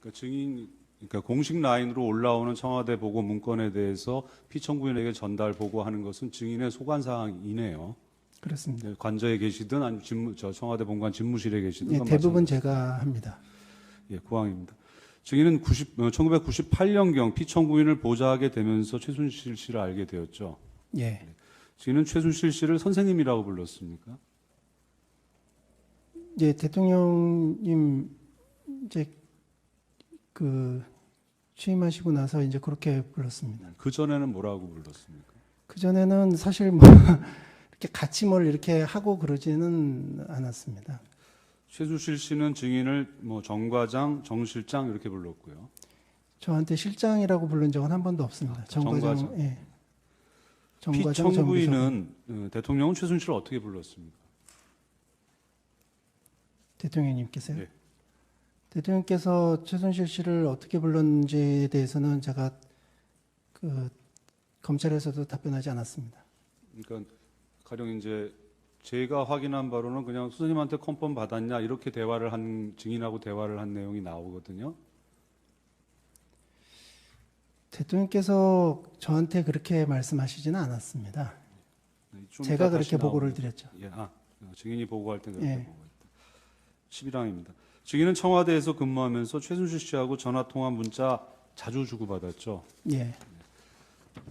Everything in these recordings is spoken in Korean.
그러니까 공식 라인으로 올라오는 청와대 보고 문건에 대해서 피청구인에게 전달 보고하는 것은 증인의 소관 사항이네요. 그렇습니다. 네, 관저에 계시든 아니면 청와대 본관 집무실에 계시든 예, 그건 대부분 마찬가지. 제가 합니다. 예, 고항입니다. 증인은 1998년경 피청구인을 보좌하게 되면서 최순실 씨를 알게 되었죠. 예, 증인은 최순실 씨를 선생님이라고 불렀습니까? 이제 대통령님 이제 그 취임하시고 나서 이제 그렇게 불렀습니다. 그 전에는 뭐라고 불렀습니까? 그 전에는 사실 뭐 이렇게 같이 뭘 이렇게 하고 그러지는 않았습니다. 최순실 씨는 증인을 뭐 정과장, 정실장 이렇게 불렀고요. 저한테 실장이라고 부른 적은 한 번도 없습니다. 정과장, 정과장. 예. 정과장, 정비서. 피청구인은 대통령은 최순실을 어떻게 불렀습니까? 대통령님께서요. 네. 대통령께서 최순실 씨를 어떻게 불렀는지에 대해서는 제가 그 검찰에서도 답변하지 않았습니다. 그러니까 가령 이제 제가 확인한 바로는 그냥 선생님한테 컨펌 받았냐 이렇게 대화를 한 증인하고 대화를 한 내용이 나오거든요. 대통령께서 저한테 그렇게 말씀하시지는 않았습니다. 좀 제가 이따 다시 그렇게 보고를 나옵니다. 드렸죠. 예, 증인이 보고할 때 그렇게 예. 보고했다. 11항입니다. 증인은 청와대에서 근무하면서 최순실 씨하고 전화 통화 문자 자주 주고받았죠. 예,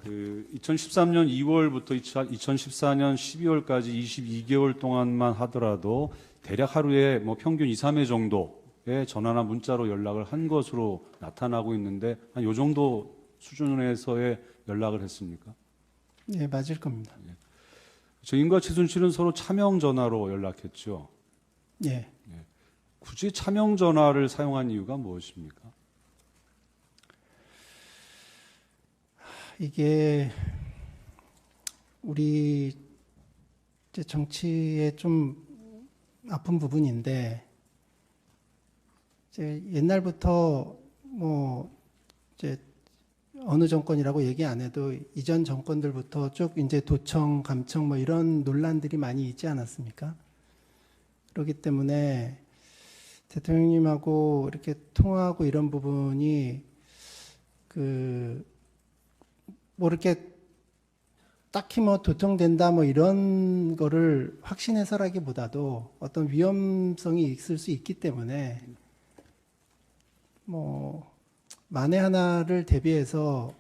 2013년 2월부터 2014년 12월까지 22개월 동안만 하더라도 대략 하루에 뭐 평균 2, 3회 정도의 전화나 문자로 연락을 한 것으로 나타나고 있는데 한 요 정도 수준에서의 연락을 했습니까? 예, 맞을 겁니다. 증인과 최순실은 서로 차명 전화로 연락했죠. 예, 굳이 차명 전화를 사용한 이유가 무엇입니까? 이게 우리 이제 정치의 좀 아픈 부분인데 이제 옛날부터 뭐 이제 어느 정권이라고 얘기 안 해도 이전 정권들부터 쭉 이제 도청, 감청 뭐 이런 논란들이 많이 있지 않았습니까? 그렇기 때문에 대통령님하고 이렇게 통화하고 이런 부분이 뭐 이렇게 딱히 뭐 도청된다 뭐 이런 거를 확신해서라기보다도 어떤 위험성이 있을 수 있기 때문에 뭐 만에 하나를 대비해서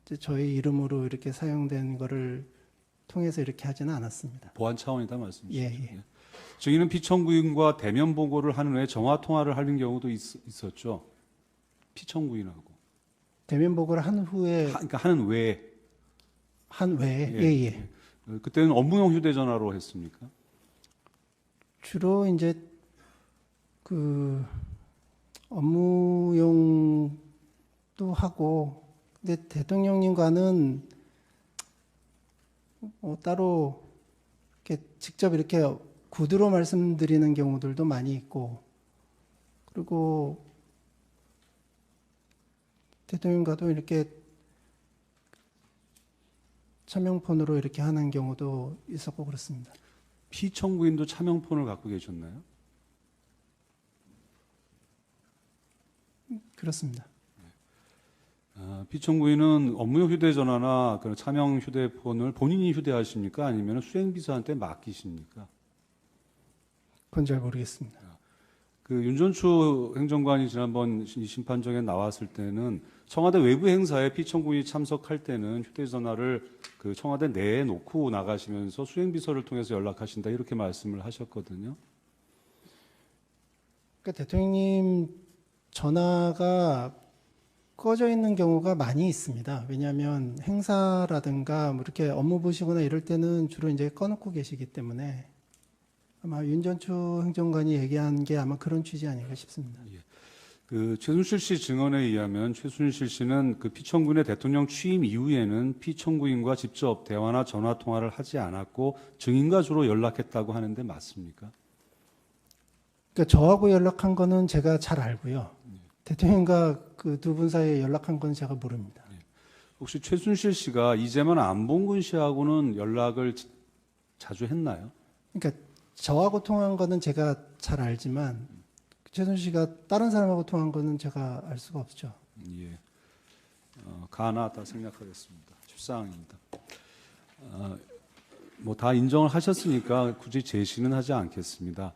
이제 저희 이름으로 이렇게 사용된 거를 통해서 이렇게 하지는 않았습니다. 보안 차원이다 말씀이시죠? 예. 증인은 피청구인과 대면 보고를 하는 후에 전화 통화를 하는 경우도 있었죠. 피청구인하고. 대면 보고를 한 후에 그러니까 하는 외에. 예. 그때는 업무용 휴대전화로 했습니까? 주로 이제 업무용도 하고, 근데 대통령님과는 뭐 따로 이렇게 직접 이렇게 구두로 말씀드리는 경우들도 많이 있고, 그리고 대통령과도 이렇게 차명폰으로 이렇게 하는 경우도 있었고 그렇습니다. 피청구인도 차명폰을 갖고 계셨나요? 그렇습니다. 피청구인은 업무용 휴대전화나 그런 차명 휴대폰을 본인이 휴대하십니까? 아니면 수행비서한테 맡기십니까? 그건 잘 모르겠습니다. 윤전추 행정관이 지난번 심판정에 나왔을 때는 청와대 외부 행사에 피청구인이 참석할 때는 휴대전화를 청와대 내에 놓고 나가시면서 수행비서를 통해서 연락하신다 이렇게 말씀을 하셨거든요. 그러니까 대통령님 전화가 꺼져 있는 경우가 많이 있습니다. 왜냐하면 행사라든가 뭐 이렇게 업무 보시거나 이럴 때는 주로 이제 꺼놓고 계시기 때문에 아마 윤전추 행정관이 얘기한 게 아마 그런 취지 아닌가 싶습니다. 최순실 씨 증언에 의하면 최순실 씨는 피청구인의 대통령 취임 이후에는 피청구인과 직접 대화나 전화 통화를 하지 않았고 증인과 주로 연락했다고 하는데 맞습니까? 그러니까 저하고 연락한 거는 제가 잘 알고요. 대통령과 그 두 분 사이에 연락한 건 제가 모릅니다. 혹시 최순실 씨가 이재만 안봉근 씨하고는 연락을 자주 했나요? 그러니까 저하고 통화한 거는 제가 잘 알지만 최순실씨가 다른 사람하고 통한 거는 제가 알 수가 없죠. 예. 가나다 생략하겠습니다. 실사항입니다. 뭐 다 인정을 하셨으니까 굳이 제시는 하지 않겠습니다.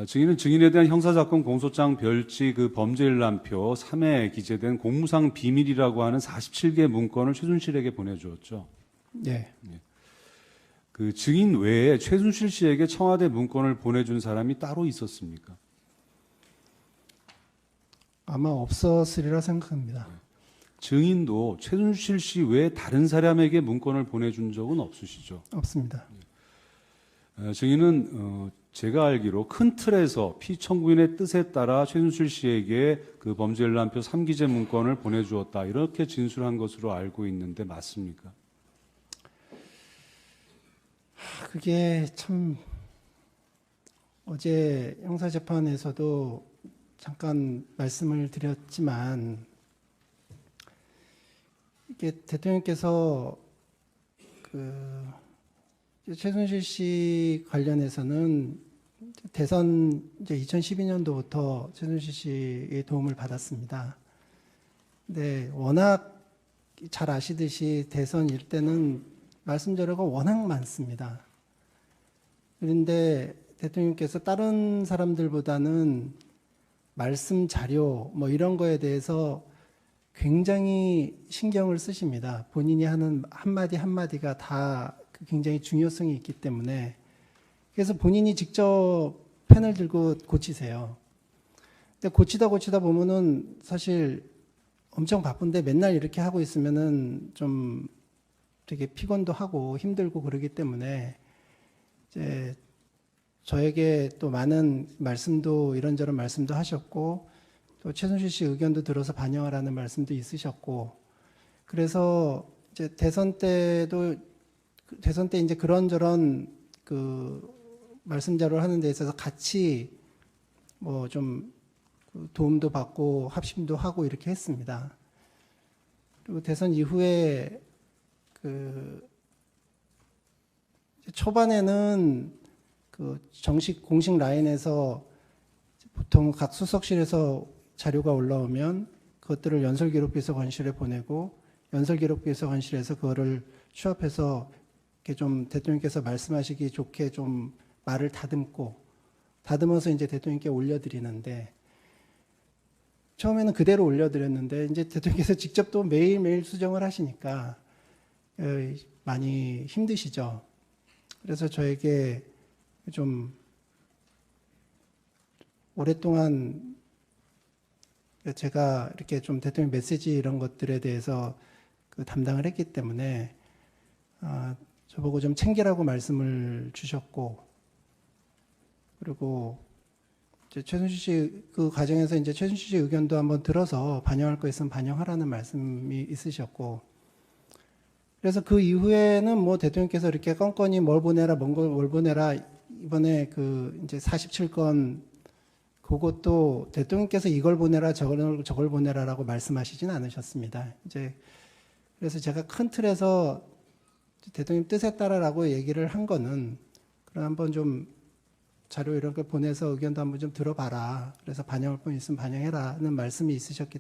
증인은 증인에 대한 형사사건 공소장 별지 그 범죄일람표 3회에 기재된 공무상 비밀이라고 하는 47개 문건을 최순실에게 보내주었죠. 예. 그 증인 외에 최순실 씨에게 청와대 문건을 보내준 사람이 따로 있었습니까? 아마 없었으리라 생각합니다. 증인도 최순실 씨 외에 다른 사람에게 문건을 보내준 적은 없으시죠? 없습니다. 증인은 제가 알기로 큰 틀에서 피청구인의 뜻에 따라 최순실 씨에게 그 범죄일람표 3기재 문건을 보내주었다 이렇게 진술한 것으로 알고 있는데 맞습니까? 그게 참 어제 형사재판에서도 잠깐 말씀을 드렸지만 이게 대통령께서 그 최순실 씨 관련해서는 대선 이제 2012년도부터 최순실 씨의 도움을 받았습니다. 근데 워낙 잘 아시듯이 대선 일 때는 말씀 자료가 워낙 많습니다. 그런데 대통령께서 다른 사람들보다는 말씀 자료 뭐 이런 거에 대해서 굉장히 신경을 쓰십니다. 본인이 하는 한마디 한마디가 다 굉장히 중요성이 있기 때문에 그래서 본인이 직접 펜을 들고 고치세요. 근데 고치다 보면은 사실 엄청 바쁜데 맨날 이렇게 하고 있으면은 좀 되게 피곤도 하고 힘들고 그러기 때문에 이제 저에게 또 많은 말씀도 이런저런 말씀도 하셨고 또 최순실 씨 의견도 들어서 반영하라는 말씀도 있으셨고 그래서 이제 대선 때 이제 그런저런 그 말씀 자료를 하는 데 있어서 같이 뭐 좀 도움도 받고 합심도 하고 이렇게 했습니다. 그리고 대선 이후에 그 초반에는 그 정식 공식 라인에서 보통 각 수석실에서 자료가 올라오면 그것들을 연설기록비서관실에 보내고 연설기록비서관실에서 그거를 취합해서 이렇게 좀 대통령께서 말씀하시기 좋게 좀 말을 다듬어서 이제 대통령께 올려드리는데 처음에는 그대로 올려드렸는데 이제 대통령께서 직접 또 매일매일 수정을 하시니까 많이 힘드시죠. 그래서 저에게 좀 오랫동안 제가 이렇게 좀 대통령 메시지 이런 것들에 대해서 그 담당을 했기 때문에 저보고 좀 챙기라고 말씀을 주셨고 그리고 이제 최순실 씨 그 과정에서 이제 최순실 씨 의견도 한번 들어서 반영할 거 있으면 반영하라는 말씀이 있으셨고 그래서 그 이후에는 뭐 대통령께서 이렇게 건건이 뭘 보내라 뭘 보내라 이번에 그 이제 47건 그것도 대통령께서 이걸 보내라 저걸 보내라라고 말씀하시진 않으셨습니다. 이제 그래서 제가 큰 틀에서 대통령 뜻에 따라라고 얘기를 한 거는 그럼 한번 좀 자료 이런 걸 보내서 의견도 한번 좀 들어봐라. 그래서 반영할 분 있으면 반영해라는 말씀이 있으셨기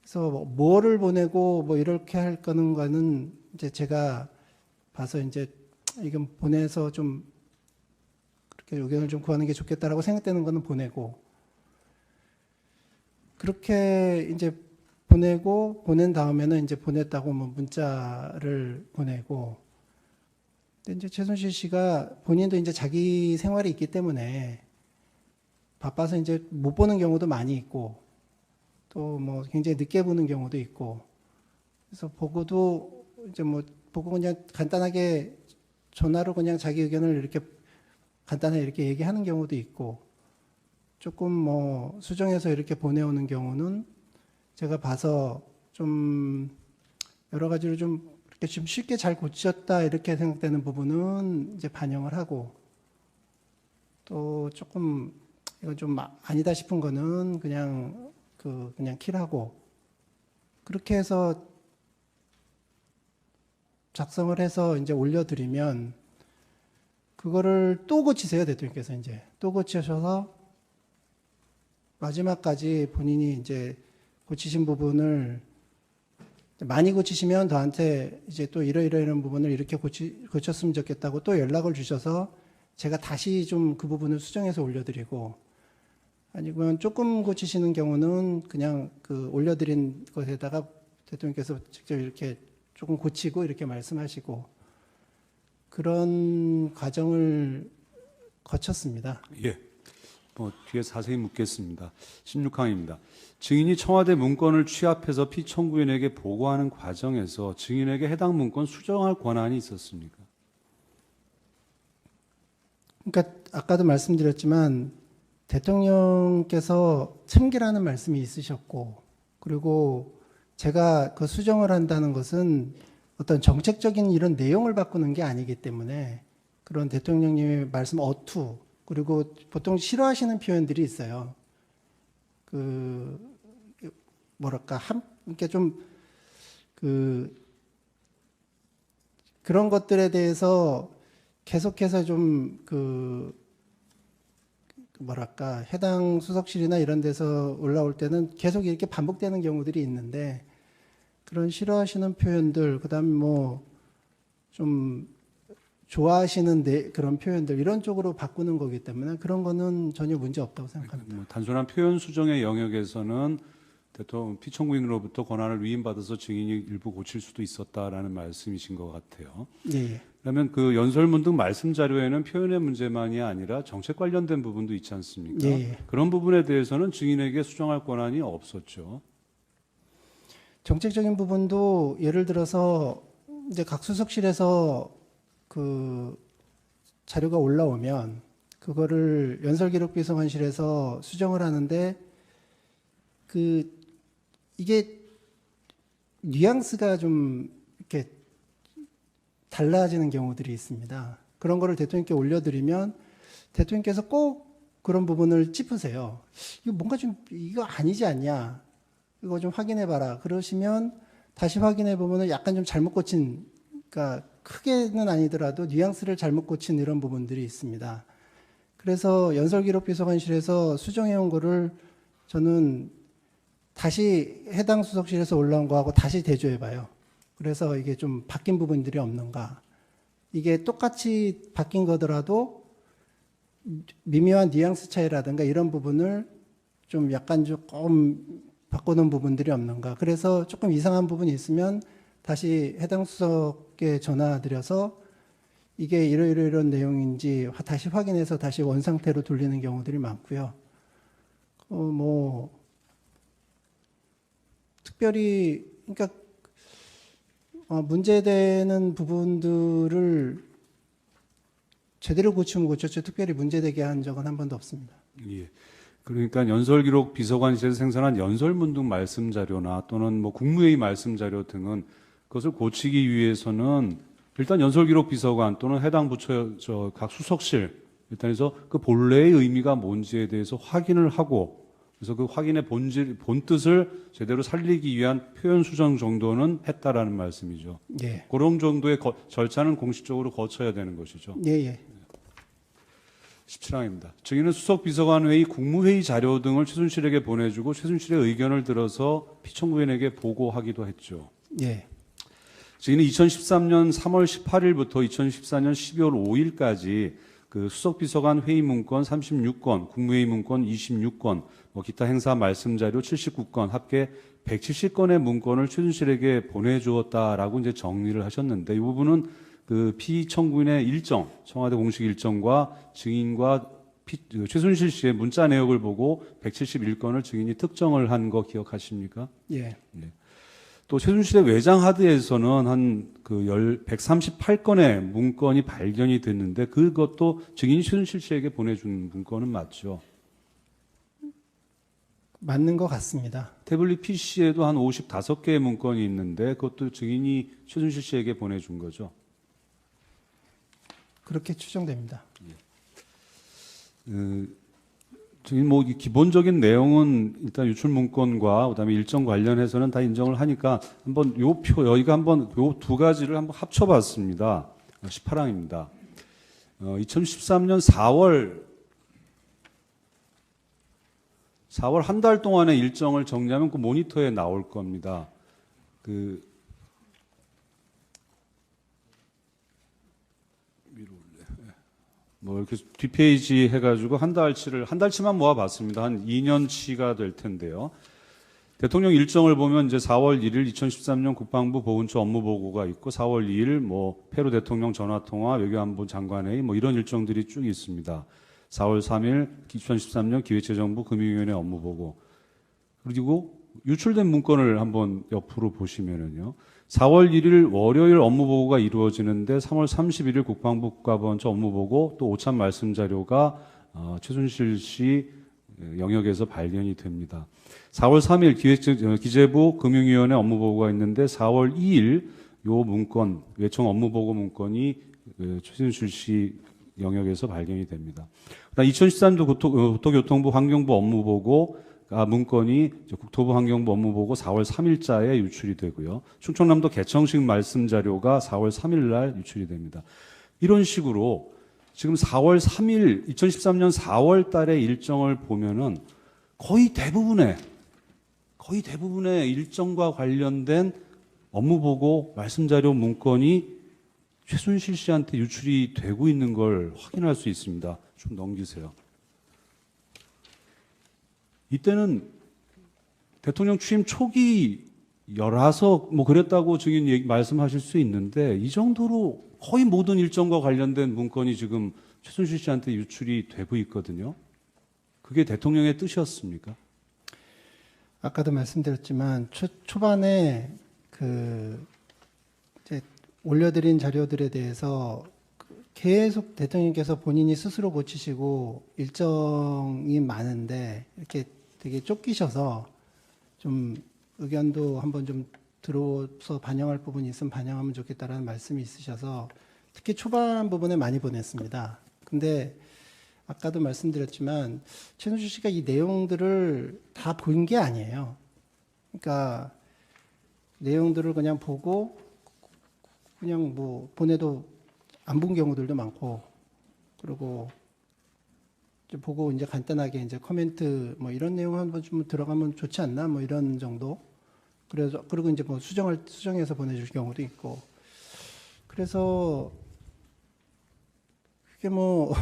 그래서 뭐를 보내고 뭐 이렇게 할 거는 이제 제가 봐서 이제 이건 보내서 좀 그렇게 의견을 좀 구하는 게 좋겠다라고 생각되는 거는 보내고 그렇게 이제 보낸 다음에는 이제 보냈다고 뭐 문자를 보내고 근데 이제 최순실 씨가 본인도 이제 자기 생활이 있기 때문에 바빠서 이제 못 보는 경우도 많이 있고 또 뭐 굉장히 늦게 보는 경우도 있고 그래서 보고도 이제 뭐 보고 그냥 간단하게 전화로 그냥 자기 의견을 이렇게 간단하게 이렇게 얘기하는 경우도 있고 조금 뭐 수정해서 이렇게 보내오는 경우는 제가 봐서 좀 여러 가지로 좀 이렇게 좀 쉽게 잘 고쳤다 이렇게 생각되는 부분은 이제 반영을 하고 또 조금 이건 좀 아니다 싶은 거는 그냥 킬하고 그렇게 해서 작성을 해서 이제 올려드리면 그거를 또 고치세요 대통령께서 이제 또 고치셔서 마지막까지 본인이 이제 고치신 부분을 많이 고치시면 저한테 이제 또 이러이러이런 부분을 이렇게 고쳤으면 좋겠다고 또 연락을 주셔서 제가 다시 좀 그 부분을 수정해서 올려드리고, 아니면 조금 고치시는 경우는 그냥 그 올려드린 것에다가 대통령께서 직접 이렇게 조금 고치고 이렇게 말씀하시고 그런 과정을 거쳤습니다. 예. 뒤에 자세히 묻겠습니다. 16항입니다. 증인이 청와대 문건을 취합해서 피청구인에게 보고하는 과정에서 증인에게 해당 문건 수정할 권한이 있었습니까? 그러니까 아까도 말씀드렸지만 대통령께서 참기라는 말씀이 있으셨고, 그리고 제가 그 수정을 한다는 것은 어떤 정책적인 이런 내용을 바꾸는 게 아니기 때문에 그런 대통령님의 말씀 어투, 그리고 보통 싫어하시는 표현들이 있어요. 뭐랄까, 이렇게 좀, 그런 것들에 대해서 계속해서 좀, 뭐랄까, 해당 수석실이나 이런 데서 올라올 때는 계속 이렇게 반복되는 경우들이 있는데, 그런 싫어하시는 표현들, 그 다음에 좀, 좋아하시는 그런 표현들 이런 쪽으로 바꾸는 거기 때문에 그런 거는 전혀 문제 없다고 생각합니다. 단순한 표현 수정의 영역에서는 대통령 피청구인으로부터 권한을 위임받아서 증인이 일부 고칠 수도 있었다라는 말씀이신 것 같아요. 예. 그러면 그 연설문 등 말씀 자료에는 표현의 문제만이 아니라 정책 관련된 부분도 있지 않습니까? 예. 그런 부분에 대해서는 증인에게 수정할 권한이 없었죠. 정책적인 부분도 예를 들어서 이제 각 수석실에서 그 자료가 올라오면 그거를 연설기록비서관실에서 수정을 하는데 이게 뉘앙스가 좀 이렇게 달라지는 경우들이 있습니다. 그런 거를 대통령께 올려드리면 대통령께서 꼭 그런 부분을 짚으세요. 이거 뭔가 좀 이거 아니지 않냐? 이거 좀 확인해봐라. 그러시면 다시 확인해보면 약간 좀 잘못 고친, 그러니까 크게는 아니더라도 뉘앙스를 잘못 고친 이런 부분들이 있습니다. 그래서 연설기록비서관실에서 수정해온 거를 저는 다시 해당 수석실에서 올라온 거하고 다시 대조해봐요. 그래서 이게 좀 바뀐 부분들이 없는가. 이게 똑같이 바뀐 거더라도 미묘한 뉘앙스 차이라든가 이런 부분을 좀 약간 조금 바꾸는 부분들이 없는가. 그래서 조금 이상한 부분이 있으면 다시 해당 수석에 전화드려서 이게 이런 내용인지 다시 확인해서 다시 원상태로 돌리는 경우들이 많고요. 특별히 그러니까 문제되는 부분들을 제대로 고치면 고쳤죠. 특별히 문제되게 한 적은 한 번도 없습니다. 예. 그러니까 연설기록 비서관실에서 생산한 연설문 등 말씀 자료나 또는 국무회의 말씀 자료 등은 그것을 고치기 위해서는 일단 연설기록 비서관 또는 해당 부처 각 수석실 일단에서 그 본래의 의미가 뭔지에 대해서 확인을 하고, 그래서 그 확인의 본뜻을 제대로 살리기 위한 표현 수정 정도는 했다라는 말씀이죠. 예. 그런 정도의 절차는 공식적으로 거쳐야 되는 것이죠. 예. 17항입니다. 증인은 수석비서관회의, 국무회의 자료 등을 최순실에게 보내주고 최순실의 의견을 들어서 피청구인에게 보고하기도 했죠. 예. 증인은 2013년 3월 18일부터 2014년 12월 5일까지 그 수석비서관 회의 문건 36건, 국무회의 문건 26건, 기타 행사 말씀 자료 79건, 합계 170건의 문건을 최순실에게 보내주었다라고 이제 정리를 하셨는데, 이 부분은 그 피청구인의 일정, 청와대 공식 일정과 증인과 최순실 씨의 문자 내역을 보고 171건을 증인이 특정을 한 거 기억하십니까? 예. 네. 또 최순실의 외장 하드에서는 한 138건의 문건이 발견이 됐는데 그것도 증인이 최순실 씨에게 보내준 문건은 맞죠? 맞는 것 같습니다. 태블릿 PC에도 한 55개의 문건이 있는데 그것도 증인이 최순실 씨에게 보내준 거죠? 그렇게 추정됩니다. 증인 기본적인 내용은 일단 유출 문건과 그다음에 일정 관련해서는 다 인정을 하니까 한번 여기가 한번 요 두 가지를 한번 합쳐봤습니다. 18항입니다. 2013년 4월 4월 한 달 동안의 일정을 정리하면 그 모니터에 나올 겁니다. 뭐 이렇게 뒷페이지 해가지고 한 달치만 모아봤습니다. 한 2년치가 될 텐데요. 대통령 일정을 보면 이제 4월 1일 2013년 국방부 보훈처 업무 보고가 있고 4월 2일 뭐 페루 대통령 전화 통화, 외교안보 장관회의 뭐 이런 일정들이 쭉 있습니다. 4월 3일 2013년 기획재정부 금융위원회 업무 보고 그리고 유출된 문건을 한번 옆으로 보시면은요. 4월 1일 월요일 업무 보고가 이루어지는데 3월 31일 국방부 국가보안처 업무 보고 또 오찬 말씀 자료가 최순실 씨 영역에서 발견이 됩니다. 4월 3일 기재부 금융위원회 업무 보고가 있는데 4월 2일 요 문건 외청 업무 보고 문건이 최순실 씨 영역에서 발견이 됩니다. 2013년 국토교통부 환경부 업무 보고 문건이 국토부 환경부 업무 보고 4월 3일자에 유출이 되고요. 충청남도 개청식 말씀 자료가 4월 3일 날 유출이 됩니다. 이런 식으로 지금 4월 3일 2013년 4월 달의 일정을 보면은 거의 대부분의 일정과 관련된 업무 보고 말씀 자료 문건이 최순실 씨한테 유출이 되고 있는 걸 확인할 수 있습니다. 좀 넘기세요. 이때는 대통령 취임 초기여라서 뭐 그랬다고 증인 말씀하실 수 있는데 이 정도로 거의 모든 일정과 관련된 문건이 지금 최순실 씨한테 유출이 되고 있거든요. 그게 대통령의 뜻이었습니까? 아까도 말씀드렸지만 초반에 이제 올려드린 자료들에 대해서 계속 대통령께서 본인이 스스로 고치시고 일정이 많은데 이렇게 되게 쫓기셔서 좀 의견도 한번 좀 들어서 반영할 부분이 있으면 반영하면 좋겠다라는 말씀이 있으셔서 특히 초반 부분에 많이 보냈습니다. 근데 아까도 말씀드렸지만 최순실 씨가 이 내용들을 다 본 게 아니에요. 그러니까 내용들을 그냥 보고 그냥 뭐 보내도 안 본 경우들도 많고 그리고 이제 보고 이제 간단하게 이제 코멘트 뭐 이런 내용 한번 좀 들어가면 좋지 않나 뭐 이런 정도. 그래서 그리고 이제 뭐 수정해서 보내줄 경우도 있고. 그래서 그게 뭐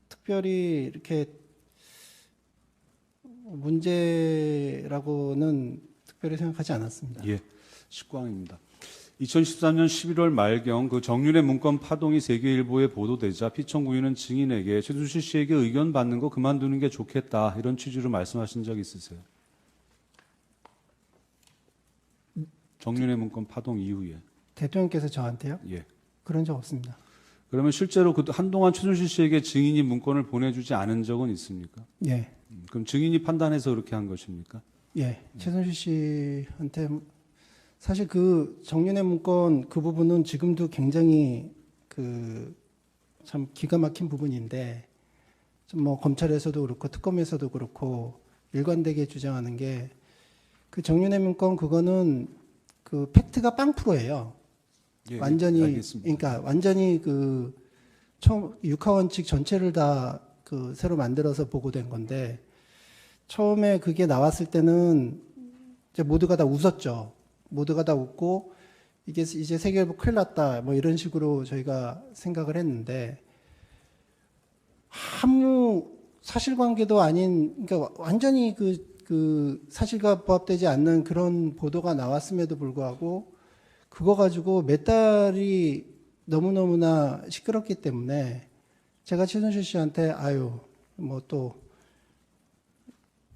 특별히 이렇게 문제라고는 특별히 생각하지 않았습니다. 예, 식광입니다. 2013년 11월 말경 그 정윤의 문건 파동이 세계일보에 보도되자 피청구인은 증인에게 최순실 씨에게 의견 받는 거 그만두는 게 좋겠다 이런 취지로 말씀하신 적 있으세요? 정윤의 문건 파동 이후에 대통령께서 저한테요? 예. 그런 적 없습니다. 그러면 실제로 한동안 최순실 씨에게 증인이 문건을 보내주지 않은 적은 있습니까? 예. 그럼 증인이 판단해서 그렇게 한 것입니까? 예. 최순실 씨한테 사실 그 정윤의 문건 그 부분은 지금도 굉장히 참 기가 막힌 부분인데 좀 뭐 검찰에서도 그렇고 특검에서도 그렇고 일관되게 주장하는 게 그 정윤의 문건 그거는 그 팩트가 빵프로예요. 예, 완전히 알겠습니다. 그러니까 완전히 처음 육하원칙 전체를 다 새로 만들어서 보고된 건데 처음에 그게 나왔을 때는 이제 모두가 다 웃었죠. 모두가 다 웃고 이게 이제 세계일보 큰일 났다 뭐 이런 식으로 저희가 생각을 했는데 아무 사실관계도 아닌 그러니까 완전히 그 사실과 부합되지 않는 그런 보도가 나왔음에도 불구하고 그거 가지고 몇 달이 너무너무나 시끄럽기 때문에 제가 최순실 씨한테 뭐 또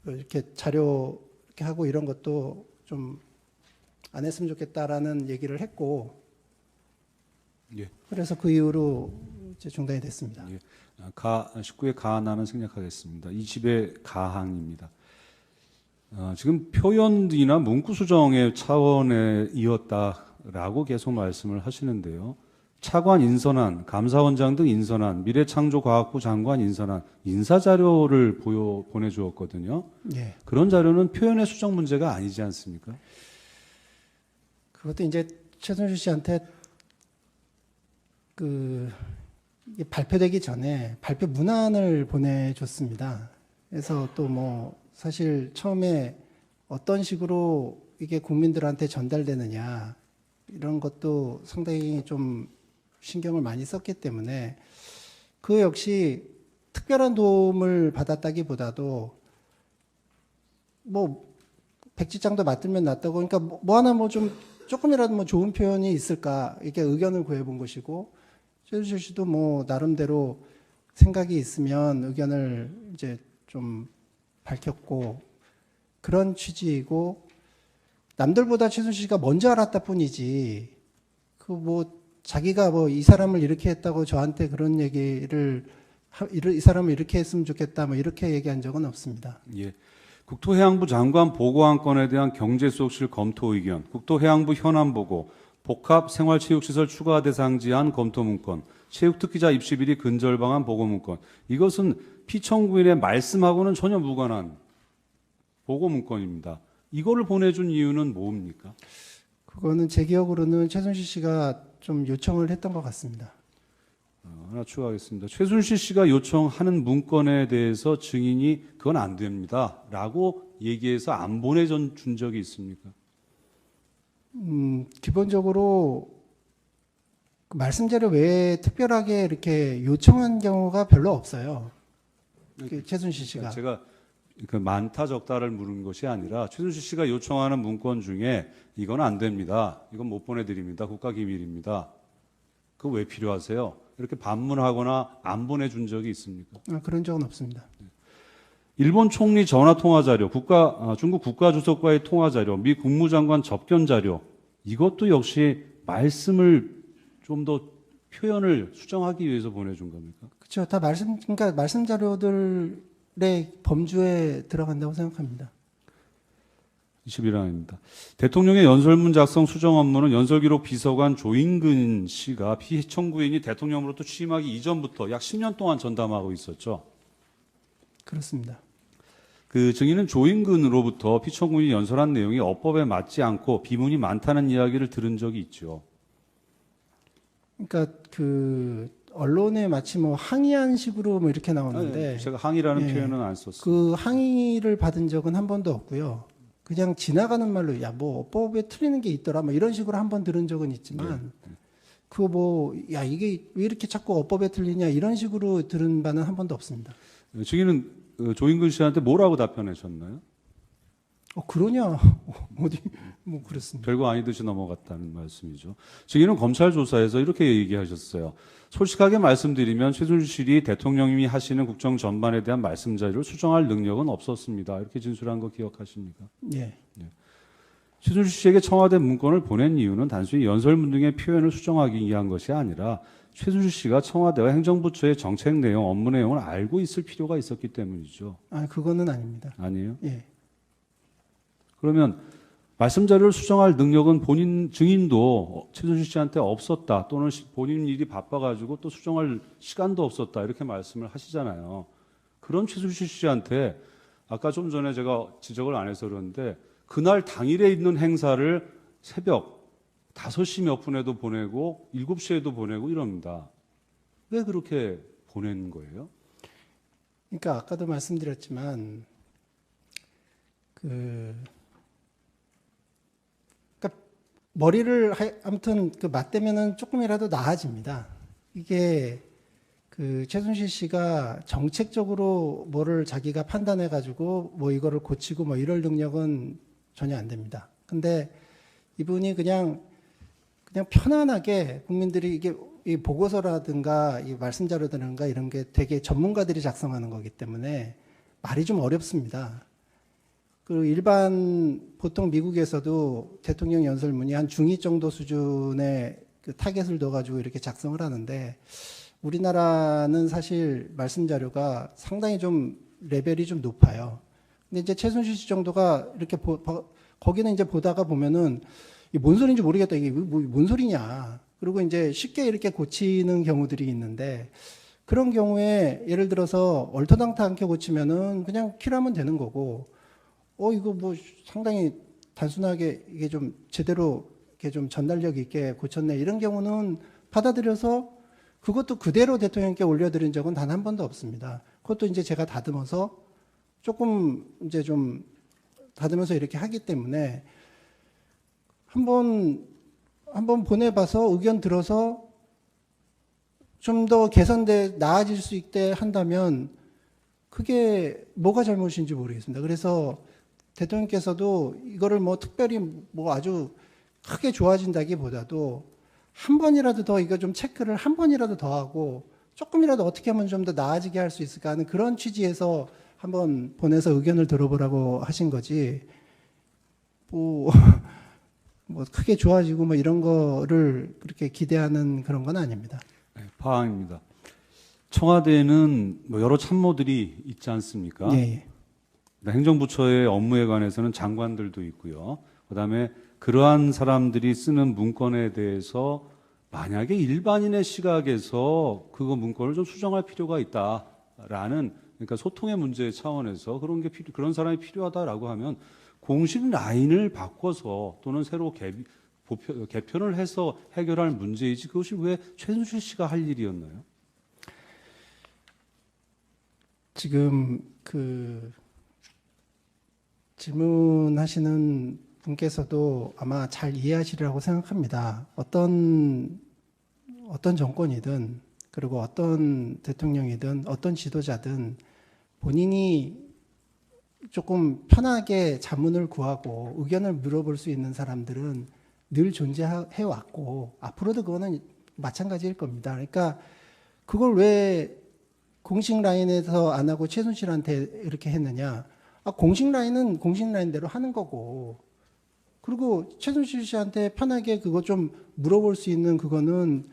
이렇게 자료 이렇게 하고 이런 것도 좀 안 했으면 좋겠다라는 얘기를 했고 예. 그래서 그 이후로 이제 중단이 됐습니다. 예. 19의 가하나는 생략하겠습니다. 이 집의 가항입니다. 지금 표현이나 문구 수정의 차원에 이었다라고 계속 말씀을 하시는데요. 차관 인선안, 감사원장 등 인선안, 미래창조과학부 장관 인선안, 인사자료를 보내주었거든요. 예. 그런 자료는 표현의 수정 문제가 아니지 않습니까? 그것도 이제 최순실 씨한테 이게 발표되기 전에 발표 문안을 보내줬습니다. 그래서 또 뭐 사실 처음에 어떤 식으로 이게 국민들한테 전달되느냐 이런 것도 상당히 좀 신경을 많이 썼기 때문에 그 역시 특별한 도움을 받았다기보다도 뭐 백지장도 맞들면 낫다고 그러니까 뭐 하나 뭐 좀 조금이라도 뭐 좋은 표현이 있을까 이렇게 의견을 구해본 것이고 최순실 씨도 뭐 나름대로 생각이 있으면 의견을 이제 좀 밝혔고 그런 취지이고 남들보다 최순실 씨가 먼저 알았다 뿐이지 그 뭐 자기가 뭐 이 사람을 이렇게 했다고 저한테 그런 얘기를 이 사람을 이렇게 했으면 좋겠다 뭐 이렇게 얘기한 적은 없습니다. 예. 국토해양부 장관 보고안 건에 대한 경제수석실 검토 의견, 국토해양부 현안 보고, 복합 생활체육시설 추가 대상 지안 검토 문건, 체육특기자 입시 비리 근절 방안 보고 문건. 이것은 피청구인의 말씀하고는 전혀 무관한 보고 문건입니다. 이거를 보내준 이유는 뭡니까? 그거는 제 기억으로는 최순실 씨가 좀 요청을 했던 것 같습니다. 하나 추가하겠습니다. 최순실 씨가 요청하는 문건에 대해서 증인이 그건 안 됩니다. 라고 얘기해서 안 보내준 적이 있습니까? 기본적으로 그 말씀 자료 외에 특별하게 이렇게 요청한 경우가 별로 없어요. 그 최순실 씨가. 제가 그 많다 적다를 물은 것이 아니라 최순실 씨가 요청하는 문건 중에 이건 안 됩니다. 이건 못 보내드립니다. 국가기밀입니다. 그거 왜 필요하세요? 이렇게 반문하거나 안 보내준 적이 있습니까? 그런 적은 없습니다. 일본 총리 전화 통화 자료, 중국 국가주석과의 통화 자료, 미 국무장관 접견 자료, 이것도 역시 말씀을 좀 더 표현을 수정하기 위해서 보내준 겁니까? 그렇죠. 다 그러니까 말씀 자료들의 범주에 들어간다고 생각합니다. 21항입니다. 대통령의 연설문 작성 수정 업무는 연설기록 비서관 조인근 씨가 피청구인이 대통령으로부터 취임하기 이전부터 약 10년 동안 전담하고 있었죠. 그렇습니다. 그 증인은 조인근으로부터 피청구인이 연설한 내용이 어법에 맞지 않고 비문이 많다는 이야기를 들은 적이 있죠. 그러니까 그 언론에 마치 뭐 항의한 식으로 뭐 이렇게 나오는데 제가 항의라는 예, 표현은 안 썼습니다. 그 항의를 받은 적은 한 번도 없고요. 그냥 지나가는 말로 야 뭐 어법에 틀리는 게 있더라 뭐 이런 식으로 한 번 들은 적은 있지만 그거 뭐 야 이게 왜 이렇게 자꾸 어법에 틀리냐 이런 식으로 들은 바는 한 번도 없습니다. 증인은 조인근 씨한테 뭐라고 답변하셨나요? 그러냐 어디 뭐 그랬습니다. 별거 아니듯이 넘어갔다는 말씀이죠. 증인은 검찰 조사에서 이렇게 얘기하셨어요. 솔직하게 말씀드리면 최순실이 대통령님이 하시는 국정 전반에 대한 말씀 자료를 수정할 능력은 없었습니다. 이렇게 진술한 거 기억하십니까? 예. 최순실 씨에게 청와대 문건을 보낸 이유는 단순히 연설문 등의 표현을 수정하기 위한 것이 아니라 최순실 씨가 청와대와 행정부처의 정책 내용, 업무 내용을 알고 있을 필요가 있었기 때문이죠. 그거는 아닙니다. 아니에요? 예. 그러면 말씀 자료를 수정할 능력은 본인 증인도 최순실 씨한테 없었다 또는 본인 일이 바빠가지고 또 수정할 시간도 없었다 이렇게 말씀을 하시잖아요. 그런 최순실 씨한테 아까 좀 전에 제가 지적을 안 해서 그러는데 그날 당일에 있는 행사를 새벽 5시 몇 분에도 보내고 7시에도 보내고 이럽니다. 왜 그렇게 보낸 거예요? 그러니까 아까도 말씀드렸지만 머리를 아무튼 그 맞대면은 조금이라도 나아집니다. 이게 그 최순실 씨가 정책적으로 뭐를 자기가 판단해 가지고 뭐 이거를 고치고 뭐 이럴 능력은 전혀 안 됩니다. 근데 이분이 그냥 편안하게 국민들이 이게 이 보고서라든가 이 말씀 자료라든가 이런 게 되게 전문가들이 작성하는 거기 때문에 말이 좀 어렵습니다. 그리고 일반 보통 미국에서도 대통령 연설문이 한 중2 정도 수준의 그 타겟을 둬가지고 이렇게 작성을 하는데 우리나라는 사실 말씀 자료가 상당히 좀 레벨이 좀 높아요. 근데 이제 최순실 씨 정도가 이렇게 거기는 이제 보다가 보면은 이게 뭔 소리인지 모르겠다. 이게 뭔 소리냐. 그리고 이제 쉽게 이렇게 고치는 경우들이 있는데 그런 경우에 예를 들어서 얼토당토 않게 고치면은 그냥 킬하면 되는 거고 이거 뭐 상당히 단순하게 이게 좀 제대로 이렇게 좀 전달력 있게 고쳤네. 이런 경우는 받아들여서 그것도 그대로 대통령께 올려드린 적은 단 한 번도 없습니다. 그것도 이제 제가 다듬어서 조금 이제 좀 다듬어서 이렇게 하기 때문에 한번 보내봐서 의견 들어서 좀 더 개선돼 나아질 수 있게 한다면 그게 뭐가 잘못인지 모르겠습니다. 그래서 대통령께서도 이거를 뭐 특별히 뭐 아주 크게 좋아진다기보다도 한 번이라도 더 이거 좀 체크를 한 번이라도 더 하고 조금이라도 어떻게 하면 좀 더 나아지게 할 수 있을까 하는 그런 취지에서 한번 보내서 의견을 들어보라고 하신 거지 뭐, 뭐 크게 좋아지고 뭐 이런 거를 그렇게 기대하는 그런 건 아닙니다. 네, 파항입니다. 청와대에는 뭐 여러 참모들이 있지 않습니까? 예. 행정부처의 업무에 관해서는 장관들도 있고요. 그다음에 그러한 사람들이 쓰는 문건에 대해서 만약에 일반인의 시각에서 그거 문건을 좀 수정할 필요가 있다라는 그러니까 소통의 문제 차원에서 그런 사람이 필요하다라고 하면 공식 라인을 바꿔서 또는 새로 개편을 해서 해결할 문제이지 그것이 왜 최순실 씨가 할 일이었나요? 지금 그 질문하시는 분께서도 아마 잘 이해하시리라고 생각합니다. 어떤 정권이든 그리고 어떤 대통령이든 어떤 지도자든 본인이 조금 편하게 자문을 구하고 의견을 물어볼 수 있는 사람들은 늘 존재해 왔고 앞으로도 그거는 마찬가지일 겁니다. 그러니까 그걸 왜 공식 라인에서 안 하고 최순실한테 이렇게 했느냐? 공식 라인은 공식 라인대로 하는 거고 그리고 최순실 씨한테 편하게 그거 좀 물어볼 수 있는 그거는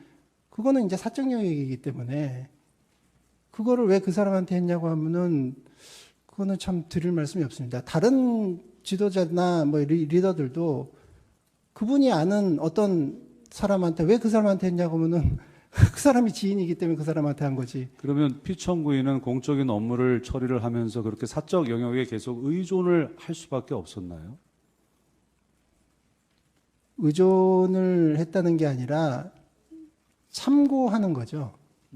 이제 사적 영역이기 때문에 그거를 왜 그 사람한테 했냐고 하면은 그거는 참 드릴 말씀이 없습니다. 다른 지도자나 뭐 리더들도 그분이 아는 어떤 사람한테 왜 그 사람한테 했냐고 하면은 그 사람이 지인이기 때문에 그 사람한테 한 거지. 그러면 피청구인은 공적인 업무를 처리를 하면서 그렇게 사적 영역에 계속 의존을 할 수밖에 없었나요? 의존을 했다는 게 아니라 참고하는 거죠.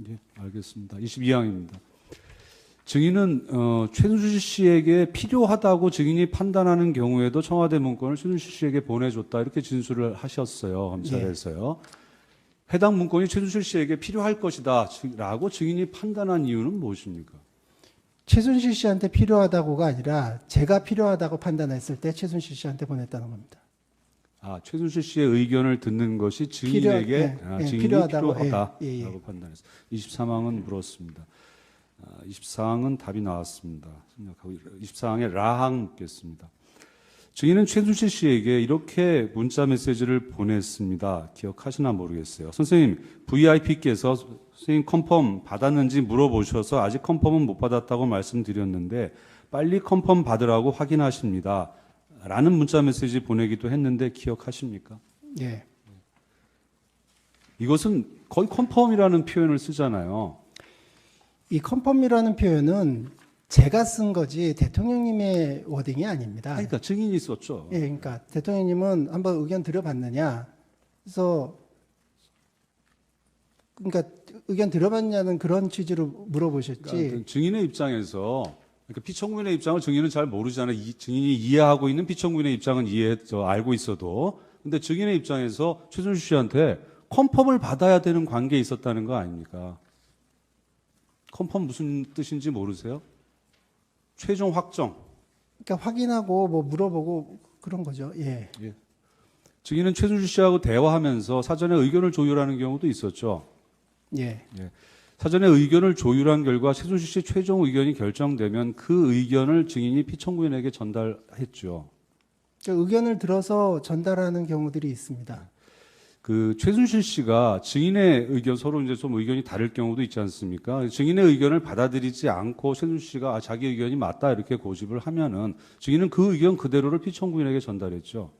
예, 알겠습니다. 22항입니다. 증인은 최순실 씨에게 필요하다고 증인이 판단하는 경우에도 청와대 문건을 최순실 씨에게 보내줬다 이렇게 진술을 하셨어요. 검찰에서요. 해당 문건이 최순실 씨에게 필요할 것이다 라고 증인이 판단한 이유는 무엇입니까? 최순실 씨한테 필요하다고가 아니라 제가 필요하다고 판단했을 때 최순실 씨한테 보냈다는 겁니다. 최순실 씨의 의견을 듣는 것이 증인에게 증인이 필요하다고 필요하다라고 판단했습니다. 23항은 물었습니다. 24항은 답이 나왔습니다. 24항에 라항 묻겠습니다. 증인은 최순실 씨에게 이렇게 문자 메시지를 보냈습니다. 기억하시나 모르겠어요. 선생님, VIP께서 선생님 컨펌 받았는지 물어보셔서 아직 컨펌은 못 받았다고 말씀드렸는데 빨리 컨펌 받으라고 확인하십니다. 라는 문자 메시지 보내기도 했는데 기억하십니까? 예. 이것은 거의 컨펌이라는 표현을 쓰잖아요. 이 컨펌이라는 표현은 제가 쓴 거지 대통령님의 워딩이 아닙니다. 그러니까 증인이 썼죠. 예, 그러니까 대통령님은 한번 의견 들어봤느냐? 그래서 그러니까 의견 들어봤냐는 그런 취지로 물어보셨지. 그러니까 증인의 입장에서 그러니까 피청구인의 입장을 증인은 잘 모르잖아요. 증인이 이해하고 있는 피청구인의 입장은 알고 있어도 근데 증인의 입장에서 최순실 씨한테 컨펌을 받아야 되는 관계에 있었다는 거 아닙니까? 컨펌 무슨 뜻인지 모르세요? 최종 확정. 그러니까 확인하고 뭐 물어보고 그런 거죠. 예. 증인은 최순실 씨하고 대화하면서 사전에 의견을 조율하는 경우도 있었죠. 예. 사전에 의견을 조율한 결과 최순실 씨 최종 의견이 결정되면 그 의견을 증인이 피청구인에게 전달했죠. 그러니까 의견을 들어서 전달하는 경우들이 있습니다. 그 최순실 씨가 증인의 의견 서로 이제 좀 의견이 다를 경우도 있지 않습니까? 증인의 의견을 받아들이지 않고 최순실 씨가 자기 의견이 맞다 이렇게 고집을 하면은 증인은 그 의견 그대로를 피청구인에게 전달했죠.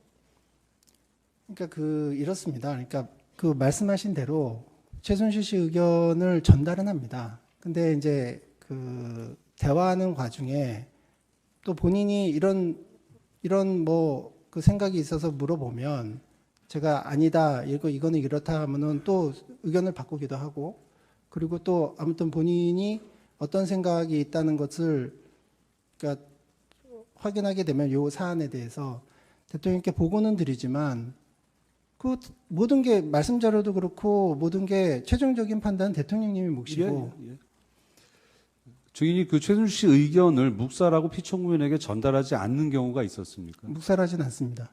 그러니까 이렇습니다. 그러니까 그 말씀하신 대로 최순실 씨 의견을 전달은 합니다. 근데 이제 그 대화하는 과정에 또 본인이 이런 뭐 그 생각이 있어서 물어보면 제가 아니다, 이거는 이렇다 하면은 또 의견을 바꾸기도 하고 그리고 또 아무튼 본인이 어떤 생각이 있다는 것을 그러니까 확인하게 되면 요 사안에 대해서 대통령께 보고는 드리지만 그 모든 게 말씀 자료도 그렇고 모든 게 최종적인 판단은 대통령님이 몫이고 예. 증인이 그 최순실 씨 의견을 묵살하고 피청구인에게 전달하지 않는 경우가 있었습니까? 묵살하진 않습니다.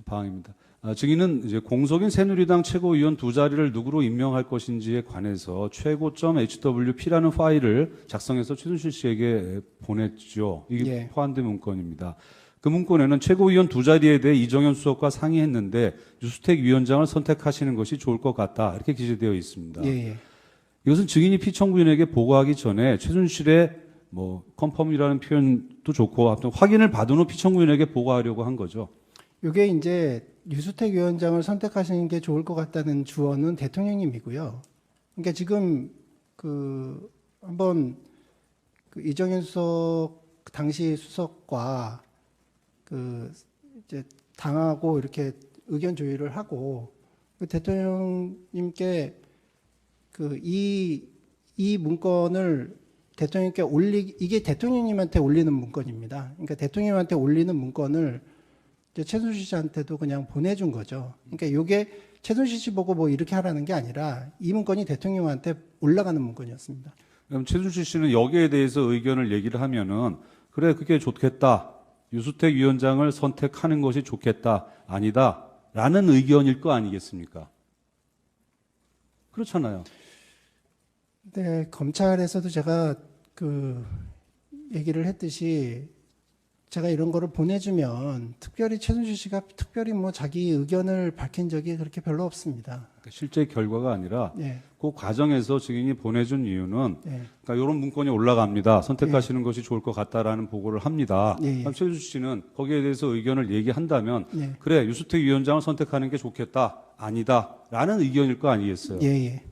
방입니다. 증인은 이제 공석인 새누리당 최고위원 두 자리를 누구로 임명할 것인지에 관해서 최고.hwp라는 파일을 작성해서 최순실 씨에게 보냈죠. 이게 예. 포함된 문건입니다. 그 문건에는 최고위원 두 자리에 대해 이정현 수석과 상의했는데 유수택 위원장을 선택하시는 것이 좋을 것 같다. 이렇게 기재되어 있습니다. 예. 이것은 증인이 피청구인에게 보고하기 전에 최순실의 컨펌이라는 표현도 좋고 아무튼 확인을 받은 후 피청구인에게 보고하려고 한 거죠. 이게 이제 유수택 위원장을 선택하시는 게 좋을 것 같다는 주어는 대통령님이고요. 그러니까 지금 그 한번 그 이정현 수석 당시 수석과 그 이제 당하고 이렇게 의견 조율을 하고 그 대통령님께 그 이 문건을 대통령께 이게 대통령님한테 올리는 문건입니다. 그러니까 대통령님한테 올리는 문건을 이제 최순실 씨한테도 그냥 보내준 거죠. 그러니까 이게 최순실 씨 보고 뭐 이렇게 하라는 게 아니라 이 문건이 대통령한테 올라가는 문건이었습니다. 그럼 최순실 씨는 여기에 대해서 의견을 얘기를 하면은 그래 그게 좋겠다. 유수택 위원장을 선택하는 것이 좋겠다. 아니다. 라는 의견일 거 아니겠습니까? 그렇잖아요. 네, 검찰에서도 제가 그 얘기를 했듯이 제가 이런 거를 보내주면 특별히 최순실 씨가 특별히 뭐 자기 의견을 밝힌 적이 그렇게 별로 없습니다. 그러니까 실제 결과가 아니라 네, 그 과정에서 증인이 보내준 이유는 네, 그러니까 이런 문건이 올라갑니다. 선택하시는 것이 좋을 것 같다라는 보고를 합니다. 예, 예. 그럼 최순실 씨는 거기에 대해서 의견을 얘기한다면 네, 그래 유수택 위원장을 선택하는 게 좋겠다. 아니다. 라는 의견일 거 아니겠어요. 예, 예.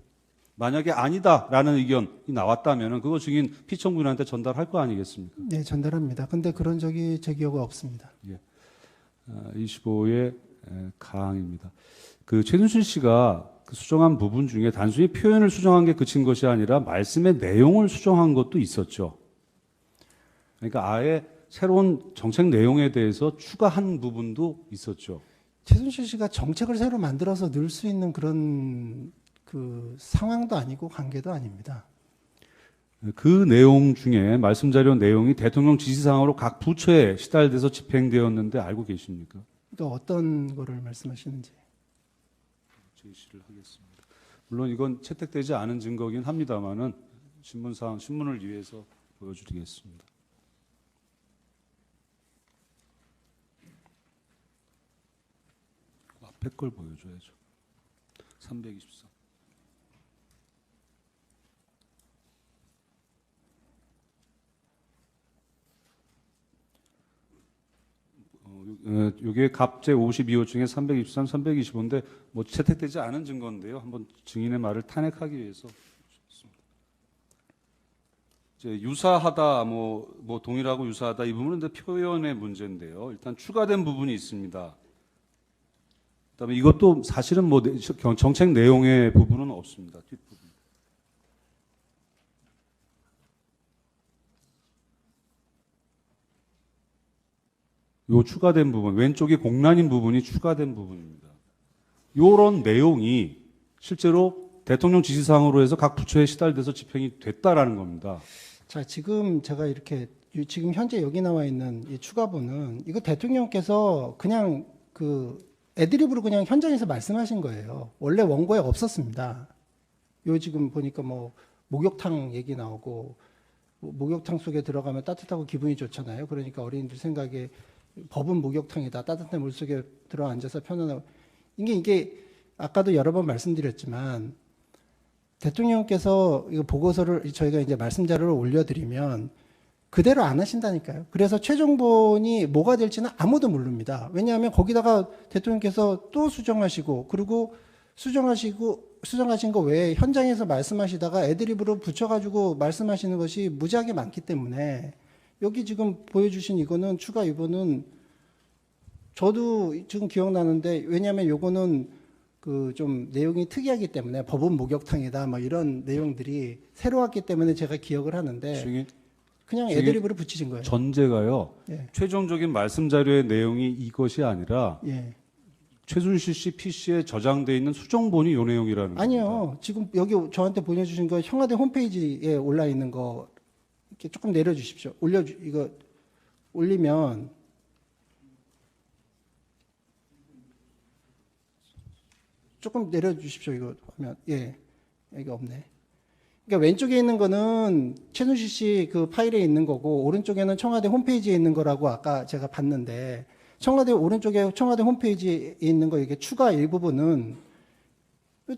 만약에 아니다라는 의견이 나왔다면 그거 증인 피청구인한테 전달할 거 아니겠습니까? 네, 전달합니다. 근데 그런 적이 제 기억에 없습니다. 25의 가항입니다. 그 최순실 씨가 그 수정한 부분 중에 단순히 표현을 수정한 게 그친 것이 아니라 말씀의 내용을 수정한 것도 있었죠. 그러니까 아예 새로운 정책 내용에 대해서 추가한 부분도 있었죠. 최순실 씨가 정책을 새로 만들어서 넣을 수 있는 그런 그 상황도 아니고 관계도 아닙니다. 그 내용 중에 말씀 자료 내용이 대통령 지시사항으로 각 부처에 시달돼서 집행되었는데 알고 계십니까? 또 어떤 거를 말씀하시는지. 제시를 하겠습니다. 물론 이건 채택되지 않은 증거긴 합니다만은 신문을 위해서 보여드리겠습니다. 앞에 걸 보여줘야죠. 324. 이게 갑제 52호 중에 323, 325인데 뭐 채택되지 않은 증거인데요. 한번 증인의 말을 탄핵하기 위해서 이제 유사하다, 뭐 동일하고 유사하다 이 부분은 표현의 문제인데요. 일단 추가된 부분이 있습니다. 그다음에 이것도 사실은 뭐 정책 내용의 부분은 없습니다. 뒷부분. 요 추가된 부분, 왼쪽이 공란인 부분이 추가된 부분입니다. 요런 내용이 실제로 대통령 지시사항으로 해서 각 부처에 시달돼서 집행이 됐다라는 겁니다. 자, 지금 제가 이렇게 지금 현재 여기 나와 있는 이 추가본은 이거 대통령께서 그냥 그 애드립으로 그냥 현장에서 말씀하신 거예요. 원래 원고에 없었습니다. 요 지금 보니까 뭐 목욕탕 얘기 나오고 목욕탕 속에 들어가면 따뜻하고 기분이 좋잖아요. 그러니까 어린이들 생각에 법은 목욕탕이다. 따뜻한 물속에 들어 앉아서 편안하고 이게 아까도 여러 번 말씀드렸지만 대통령께서 이거 보고서를 저희가 이제 말씀 자료를 올려드리면 그대로 안 하신다니까요. 그래서 최종본이 뭐가 될지는 아무도 모릅니다. 왜냐하면 거기다가 대통령께서 또 수정하시고 그리고 수정하신 거 외에 현장에서 말씀하시다가 애드립으로 붙여가지고 말씀하시는 것이 무지하게 많기 때문에 여기 지금 보여주신 이거는 추가 이거는 저도 지금 기억나는데 왜냐하면 요거는 그 좀 내용이 특이하기 때문에 법은 목욕탕이다 뭐 이런 내용들이 새로 왔기 때문에 제가 기억을 하는데 증인 그냥 증인 애드립으로 붙이신 거예요. 전제가요. 예. 최종적인 말씀 자료의 내용이 이것이 아니라 예. 최순실 씨 PC에 저장돼 있는 수정본이 이 내용이라는 겁니다. 아니요. 지금 여기 저한테 보내주신 거 청와대 홈페이지에 올라 있는 거 이렇게 조금 내려주십시오. 이거 올리면 조금 내려주십시오. 이거 하면 예 여기 없네. 그러니까 왼쪽에 있는 거는 최순실 씨 그 파일에 있는 거고 오른쪽에는 청와대 홈페이지에 있는 거라고 아까 제가 봤는데 오른쪽에 청와대 홈페이지에 있는 거 이게 추가 일부분은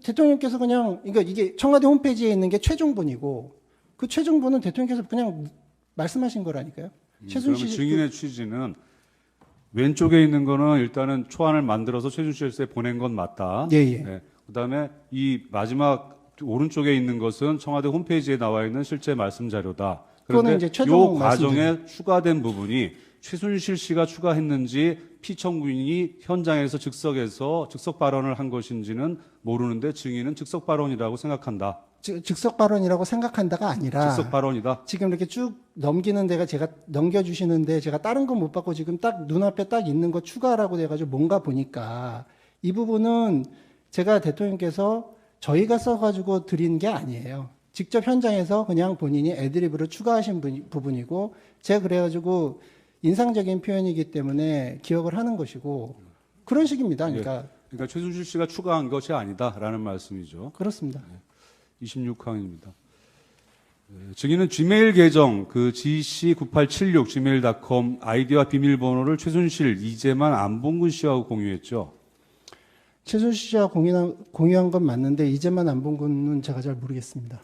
대통령께서 그냥 그러니까 이게 청와대 홈페이지에 있는 게 최종본이고 그 최종본은 대통령께서 그냥 말씀하신 거라니까요. 그러면 증인의 취지는 왼쪽에 있는 거는 일단은 초안을 만들어서 최순실 씨에 보낸 건 맞다. 예, 예. 네. 그다음에 이 마지막 오른쪽에 있는 것은 청와대 홈페이지에 나와 있는 실제 말씀 자료다. 그거는 그런데 이제 이 최종 과정에 추가된 부분이 최순실 씨가 추가했는지 피청구인이 현장에서 즉석 발언을 한 것인지는 모르는데 증인은 즉석 발언이라고 생각한다. 즉석 발언이라고 생각한다가 아니라 즉석 발언이다. 지금 이렇게 쭉 넘기는 데가 제가 넘겨주시는데 제가 다른 건 못 받고 지금 딱 눈앞에 딱 있는 거 추가라고 돼가지고 뭔가 보니까 이 부분은 제가 대통령께서 저희가 써가지고 드린 게 아니에요. 직접 현장에서 그냥 본인이 애드립으로 추가하신 부분이고 제가 그래가지고 인상적인 표현이기 때문에 기억을 하는 것이고 그런 식입니다. 그러니까 최순실 씨가 추가한 것이 아니다라는 말씀이죠. 그렇습니다. 26항입니다. 증인은 지메일 계정 그 gc9876 gmail.com 아이디와 비밀번호를 최순실, 이재만, 안봉근 씨하고 공유했죠. 최순실 씨와 공유한 건 맞는데 이제만 안 본 거는 제가 잘 모르겠습니다.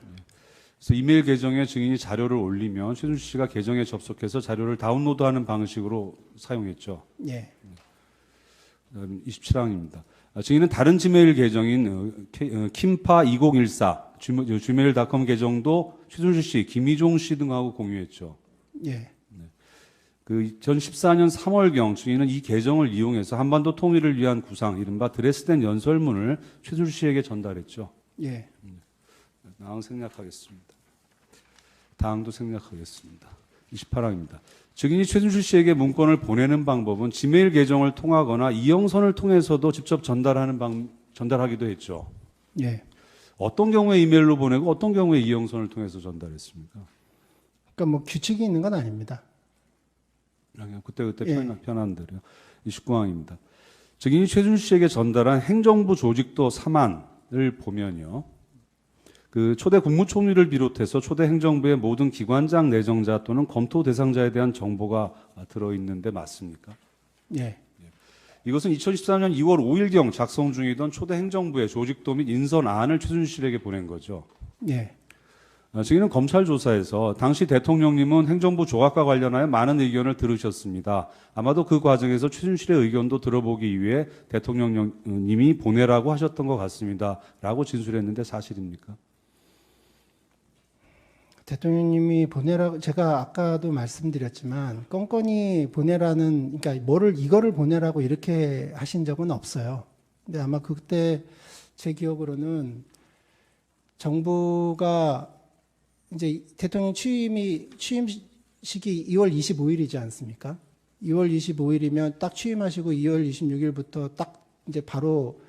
그래서 이메일 계정에 증인이 자료를 올리면 최순실 씨가 계정에 접속해서 자료를 다운로드하는 방식으로 사용했죠. 예. 27항입니다. 증인은 다른 지메일 계정인 kimpa2014 gmail.com 계정도 최순실 씨, 김희종 씨 등하고 공유했죠. 예. 그 2014년 3월경 증인은 이 계정을 이용해서 한반도 통일을 위한 구상, 이른바 드레스덴 연설문을 최순실 씨에게 전달했죠. 예. 다음 생략하겠습니다. 다음도 생략하겠습니다. 28항입니다. 증인이 최순실 씨에게 문건을 보내는 방법은 지메일 계정을 통하거나 이영선을 통해서도 직접 전달하기도 했죠. 예. 어떤 경우에 이메일로 보내고 어떤 경우에 이영선을 통해서 전달했습니까? 그러니까 뭐 규칙이 있는 건 아닙니다. 그냥 그때그때 예. 편한 대로요. 29항입니다. 증인이 최순실 씨에게 전달한 행정부 조직도 사만을 보면요. 그 초대 국무총리를 비롯해서 초대 행정부의 모든 기관장 내정자 또는 검토 대상자에 대한 정보가 들어있는데 맞습니까? 예. 이것은 2014년 2월 5일경 작성 중이던 초대 행정부의 조직도 및 인선안을 최순실에게 보낸 거죠. 예. 증인은 검찰 조사에서 당시 대통령님은 행정부 조각과 관련하여 많은 의견을 들으셨습니다. 아마도 그 과정에서 최순실의 의견도 들어보기 위해 대통령님이 보내라고 하셨던 것 같습니다. 라고 진술했는데 사실입니까? 대통령님이 보내라고 제가 아까도 말씀드렸지만 건건이 보내라는 그러니까 이거를 보내라고 이렇게 하신 적은 없어요. 근데 아마 그때 제 기억으로는 정부가 이제 대통령 취임식이 2월 25일이지 않습니까? 2월 25일이면 딱 취임하시고 2월 26일부터 딱 이제 바로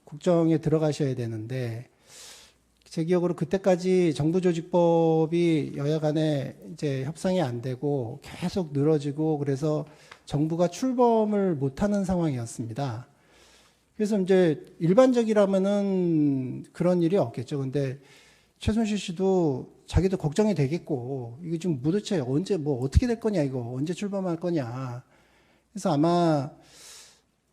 국정에 들어가셔야 되는데 제 기억으로 그때까지 정부조직법이 여야 간에 이제 협상이 안 되고 계속 늘어지고 그래서 정부가 출범을 못하는 상황이었습니다. 그래서 이제 일반적이라면은 그런 일이 없겠죠. 근데 최순실 씨도 자기도 걱정이 되겠고 이게 지금 도대체 언제 뭐 어떻게 될 거냐 이거 언제 출범할 거냐. 그래서 아마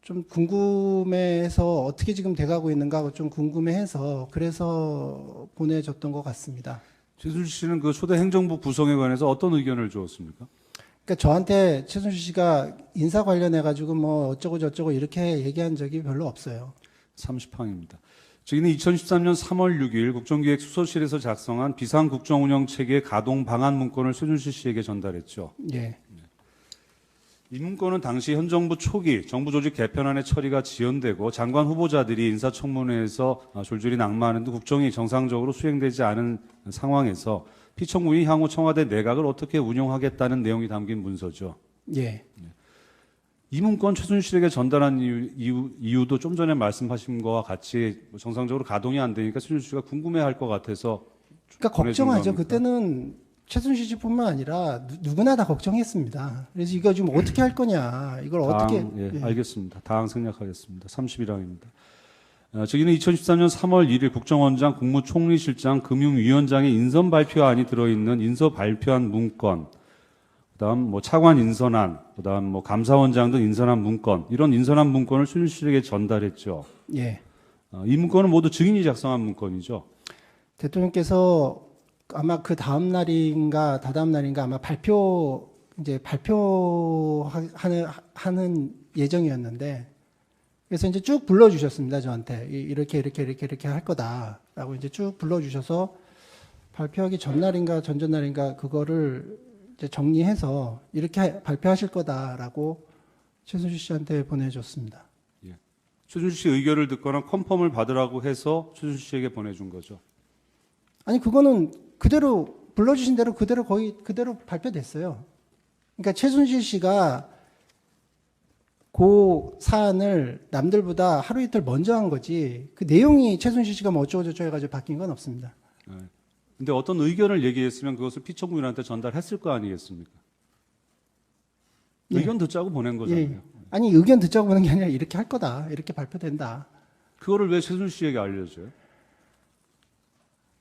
좀 궁금해서 어떻게 지금 돼가고 있는가 좀 궁금해해서 그래서 보내줬던 것 같습니다. 최순실 씨는 그 초대 행정부 구성에 관해서 어떤 의견을 주었습니까? 그러니까 저한테 최순실 씨가 인사 관련해가지고 뭐 어쩌고 저쩌고 이렇게 얘기한 적이 별로 없어요. 30항입니다. 증인은 2013년 3월 6일 국정기획수서실에서 작성한 비상국정운영체계 가동 방안 문건을 최순실 씨에게 전달했죠. 예. 이 문건은 당시 현 정부 초기 정부 조직 개편안의 처리가 지연되고 장관 후보자들이 인사청문회에서 졸졸이 낙마하는 등 국정이 정상적으로 수행되지 않은 상황에서 피청구인이 향후 청와대 내각을 어떻게 운영하겠다는 내용이 담긴 문서죠. 예. 이 문건 최순실에게 전달한 이유도 좀 전에 말씀하신 거와 같이 정상적으로 가동이 안 되니까 최순실 씨가 궁금해할 것 같아서 그러니까 보내준 걱정하죠. 겁니까? 그때는 최순실 씨뿐만 아니라 누구나 다 걱정했습니다. 그래서 이거 지금 어떻게 할 거냐, 이걸 어떻게? 예, 예. 알겠습니다. 다항 생략하겠습니다. 31항입니다. 저기는 2013년 3월 1일 국정원장, 국무총리실장, 금융위원장의 인선 발표안이 들어있는 인서 발표한 문건, 그다음 뭐 차관 인선안, 그다음 뭐 감사원장 등 인선한 문건, 이런 인선한 문건을 최순실에게 전달했죠. 예. 이 문건은 모두 증인이 작성한 문건이죠. 대통령께서 아마 그 다음 날인가 다다음 날인가 아마 발표하는 예정이었는데, 그래서 이제 쭉 불러주셨습니다. 저한테 이렇게 할 거다라고 이제 쭉 불러주셔서 발표하기 전날인가 전전날인가 그거를 이제 정리해서 이렇게 발표하실 거다라고 최순실 씨한테 보내줬습니다. 최순실 씨 의견을 듣거나 컨펌을 받으라고 해서 최순실 씨에게 보내준 거죠. 아니 그거는 그대로 불러주신 대로 그대로 거의 그대로 발표됐어요. 그러니까 최순실 씨가 그 사안을 남들보다 하루 이틀 먼저 한 거지, 그 내용이 최순실 씨가 뭐 어쩌고저쩌고 해가지고 바뀐 건 없습니다. 근데 어떤 의견을 얘기했으면 그것을 피청구인한테 전달했을 거 아니겠습니까? 예. 의견 듣자고 보낸 거잖아요. 예. 아니 의견 듣자고 보는 게 아니라 이렇게 할 거다, 이렇게 발표된다. 그거를 왜 최순실 씨에게 알려줘요?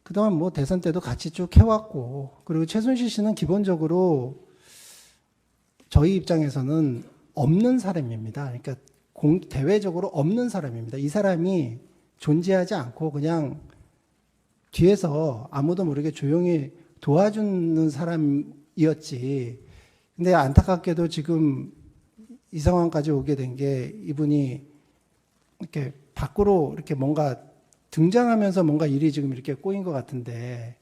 그동안 뭐 대선 때도 같이 쭉 해왔고, 그리고 최순실 씨는 기본적으로 저희 입장에서는 없는 사람입니다. 그러니까 대외적으로 없는 사람입니다. 이 사람이 존재하지 않고 그냥 뒤에서 아무도 모르게 조용히 도와주는 사람이었지. 근데 안타깝게도 지금 이 상황까지 오게 된 게 이분이 이렇게 밖으로 이렇게 뭔가 등장하면서 뭔가 일이 지금 이렇게 꼬인 것 같은데.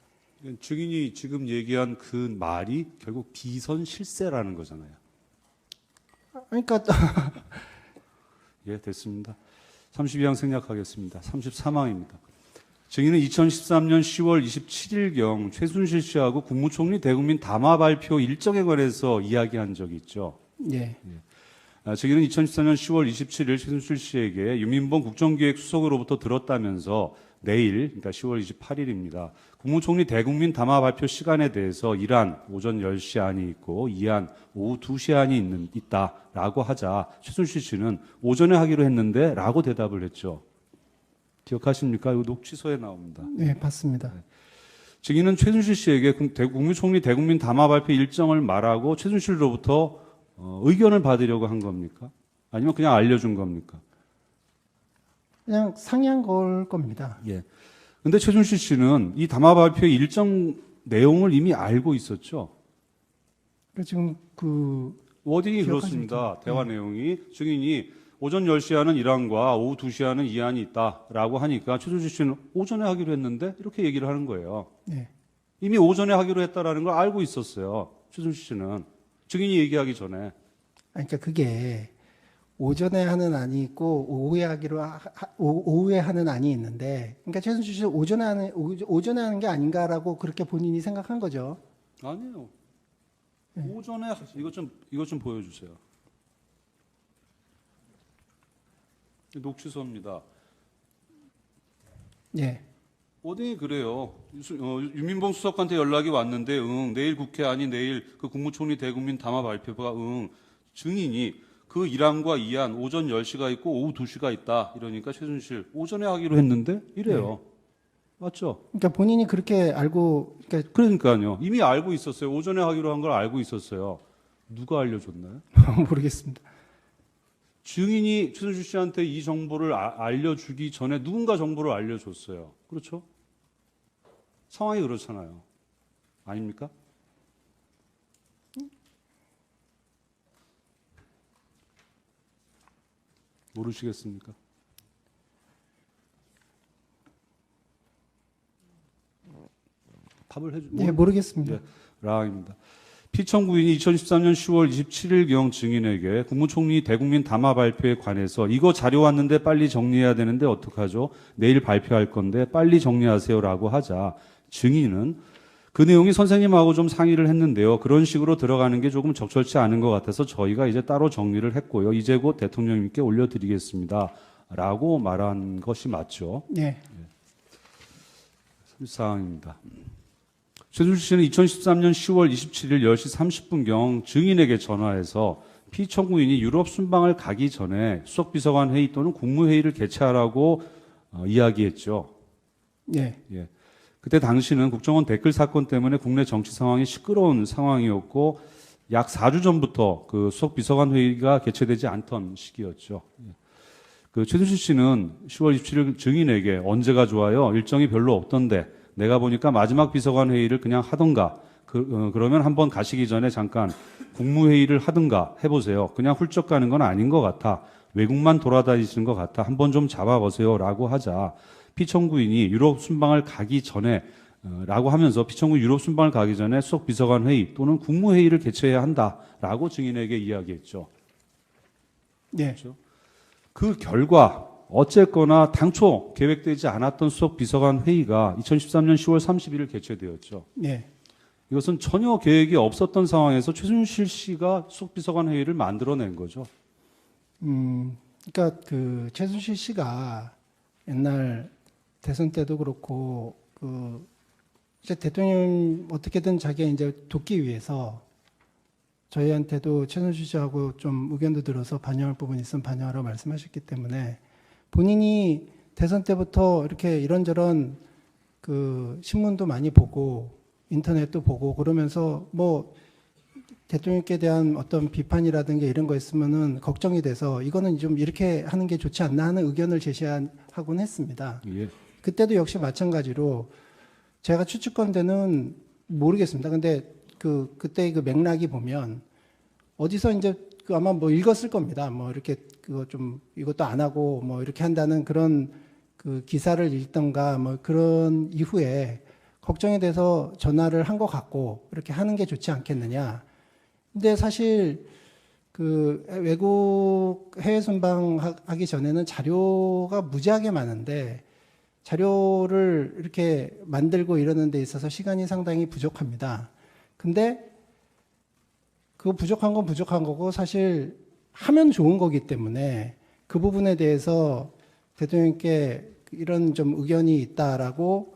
증인이 지금 얘기한 그 말이 결국 비선 실세라는 거잖아요. 그러니까 예, 됐습니다. 32항 생략하겠습니다. 33항입니다. 증인은 2013년 10월 27일경 최순실 씨하고 국무총리 대국민 담화 발표 일정에 관해서 이야기한 적이 있죠. 예. 증인은 2014년 10월 27일 최순실 씨에게 유민봉 국정기획수석으로부터 들었다면서 내일, 그러니까 10월 28일입니다. 국무총리 대국민 담화 발표 시간에 대해서 이안 오전 10시 안이 있고 이안 오후 2시 안이 있다라고 하자 최순실 씨는 오전에 하기로 했는데 라고 대답을 했죠. 기억하십니까? 이거 녹취서에 나옵니다. 네, 봤습니다. 증인은 최순실 씨에게 국무총리 대국민 담화 발표 일정을 말하고 최순실로부터 의견을 받으려고 한 겁니까? 아니면 그냥 알려준 겁니까? 그냥 상의한 걸 겁니다. 예. 근데 최순실 씨는 이 담화 발표의 일정 내용을 이미 알고 있었죠. 지금 워딩이 기억하시죠? 그렇습니다. 대화 내용이 증인이 오전 10시 안은 1안과 오후 2시 안은 2안이 있다라고 하니까 최순실 씨는 오전에 하기로 했는데 이렇게 얘기를 하는 거예요. 네. 이미 오전에 하기로 했다라는 걸 알고 있었어요. 최순실 씨는 증인이 얘기하기 전에. 그러니까 그게 오전에 하는 안이 있고 오후에 하는 안이 있는데, 그러니까 최순실 씨 오전에 하는 게 아닌가라고 그렇게 본인이 생각한 거죠. 아니에요. 오전에 이것 좀 보여주세요. 녹취서입니다. 예. 워딩이 그래요. 유민봉 수석한테 연락이 왔는데 내일 국회 아니 내일 그 국무총리 대국민 담화 발표가 증인이 그 1안과 2안 오전 10시가 있고 오후 2시가 있다 이러니까 최순실 오전에 하기로 했는데 이래요. 맞죠? 그러니까 본인이 그렇게 알고, 그러니까요. 이미 알고 있었어요. 오전에 하기로 한 걸 알고 있었어요. 누가 알려줬나요? 모르겠습니다. 증인이 최순실 씨한테 이 정보를 알려주기 전에 누군가 정보를 알려줬어요. 그렇죠? 상황이 그렇잖아요. 아닙니까? 모르시겠습니까? 답을 해주. 예, 모르겠습니다. 예, 라입니다. 피청구인이 2013년 10월 27일경 증인에게 국무총리 대국민 담화 발표에 관해서 이거 자료 왔는데 빨리 정리해야 되는데 어떡하죠? 내일 발표할 건데 빨리 정리하세요라고 하자 증인은 그 내용이 선생님하고 좀 상의를 했는데요. 그런 식으로 들어가는 게 조금 적절치 않은 것 같아서 저희가 이제 따로 정리를 했고요. 이제 곧 대통령님께 올려드리겠습니다. 라고 말한 것이 맞죠. 네. 사항입니다. 최순실 씨는 2013년 10월 27일 10시 30분경 증인에게 전화해서 피청구인이 유럽 순방을 가기 전에 수석비서관 회의 또는 국무회의를 개최하라고 이야기했죠. 네. 예. 그때 당시는 국정원 댓글 사건 때문에 국내 정치 상황이 시끄러운 상황이었고 약 4주 전부터 그 수석비서관 회의가 개최되지 않던 시기였죠. 예. 그 최순실 씨는 10월 27일 증인에게 언제가 좋아요? 일정이 별로 없던데 내가 보니까 마지막 비서관 회의를 그냥 하던가 그러면 한번 가시기 전에 잠깐 국무회의를 하든가 해보세요. 그냥 훌쩍 가는 건 아닌 것 같아. 외국만 돌아다니시는 것 같아. 한번 좀 잡아보세요. 라고 하자 피청구인이 유럽 순방을 가기 전에 라고 하면서 피청구 유럽 순방을 가기 전에 수석 비서관 회의 또는 국무회의를 개최해야 한다라고 증인에게 이야기했죠. 네. 그렇죠? 그 결과 어쨌거나 당초 계획되지 않았던 수석 비서관 회의가 2013년 10월 31일 개최되었죠. 네. 이것은 전혀 계획이 없었던 상황에서 최순실 씨가 수석 비서관 회의를 만들어낸 거죠. 그러니까 그 최순실 씨가 옛날 대선 때도 그렇고 그 이제 대통령 어떻게든 자기 이제 돕기 위해서 저희한테도 최순실 씨하고 좀 의견도 들어서 반영할 부분이 있으면 반영하라고 말씀하셨기 때문에 본인이 대선 때부터 이렇게 이런저런 그 신문도 많이 보고 인터넷도 보고 그러면서 뭐 대통령께 대한 어떤 비판이라든가 이런 거 있으면은 걱정이 돼서 이거는 좀 이렇게 하는 게 좋지 않나 하는 의견을 제시하곤 했습니다. 예. 그때도 역시 마찬가지로 제가 추측컨대는 모르겠습니다. 근데 그때 그 맥락이 보면 어디서 이제 그 아마 뭐 읽었을 겁니다. 뭐 이렇게 그거 좀 이것도 안 하고 뭐 이렇게 한다는 그런 그 기사를 읽던가 뭐 그런 이후에 걱정이 돼서 전화를 한 것 같고 이렇게 하는 게 좋지 않겠느냐. 근데 사실 그 외국 해외 순방하기 전에는 자료가 무지하게 많은데 자료를 이렇게 만들고 이러는 데 있어서 시간이 상당히 부족합니다. 근데 그 부족한 건 부족한 거고 사실 하면 좋은 거기 때문에 그 부분에 대해서 대통령께 이런 좀 의견이 있다라고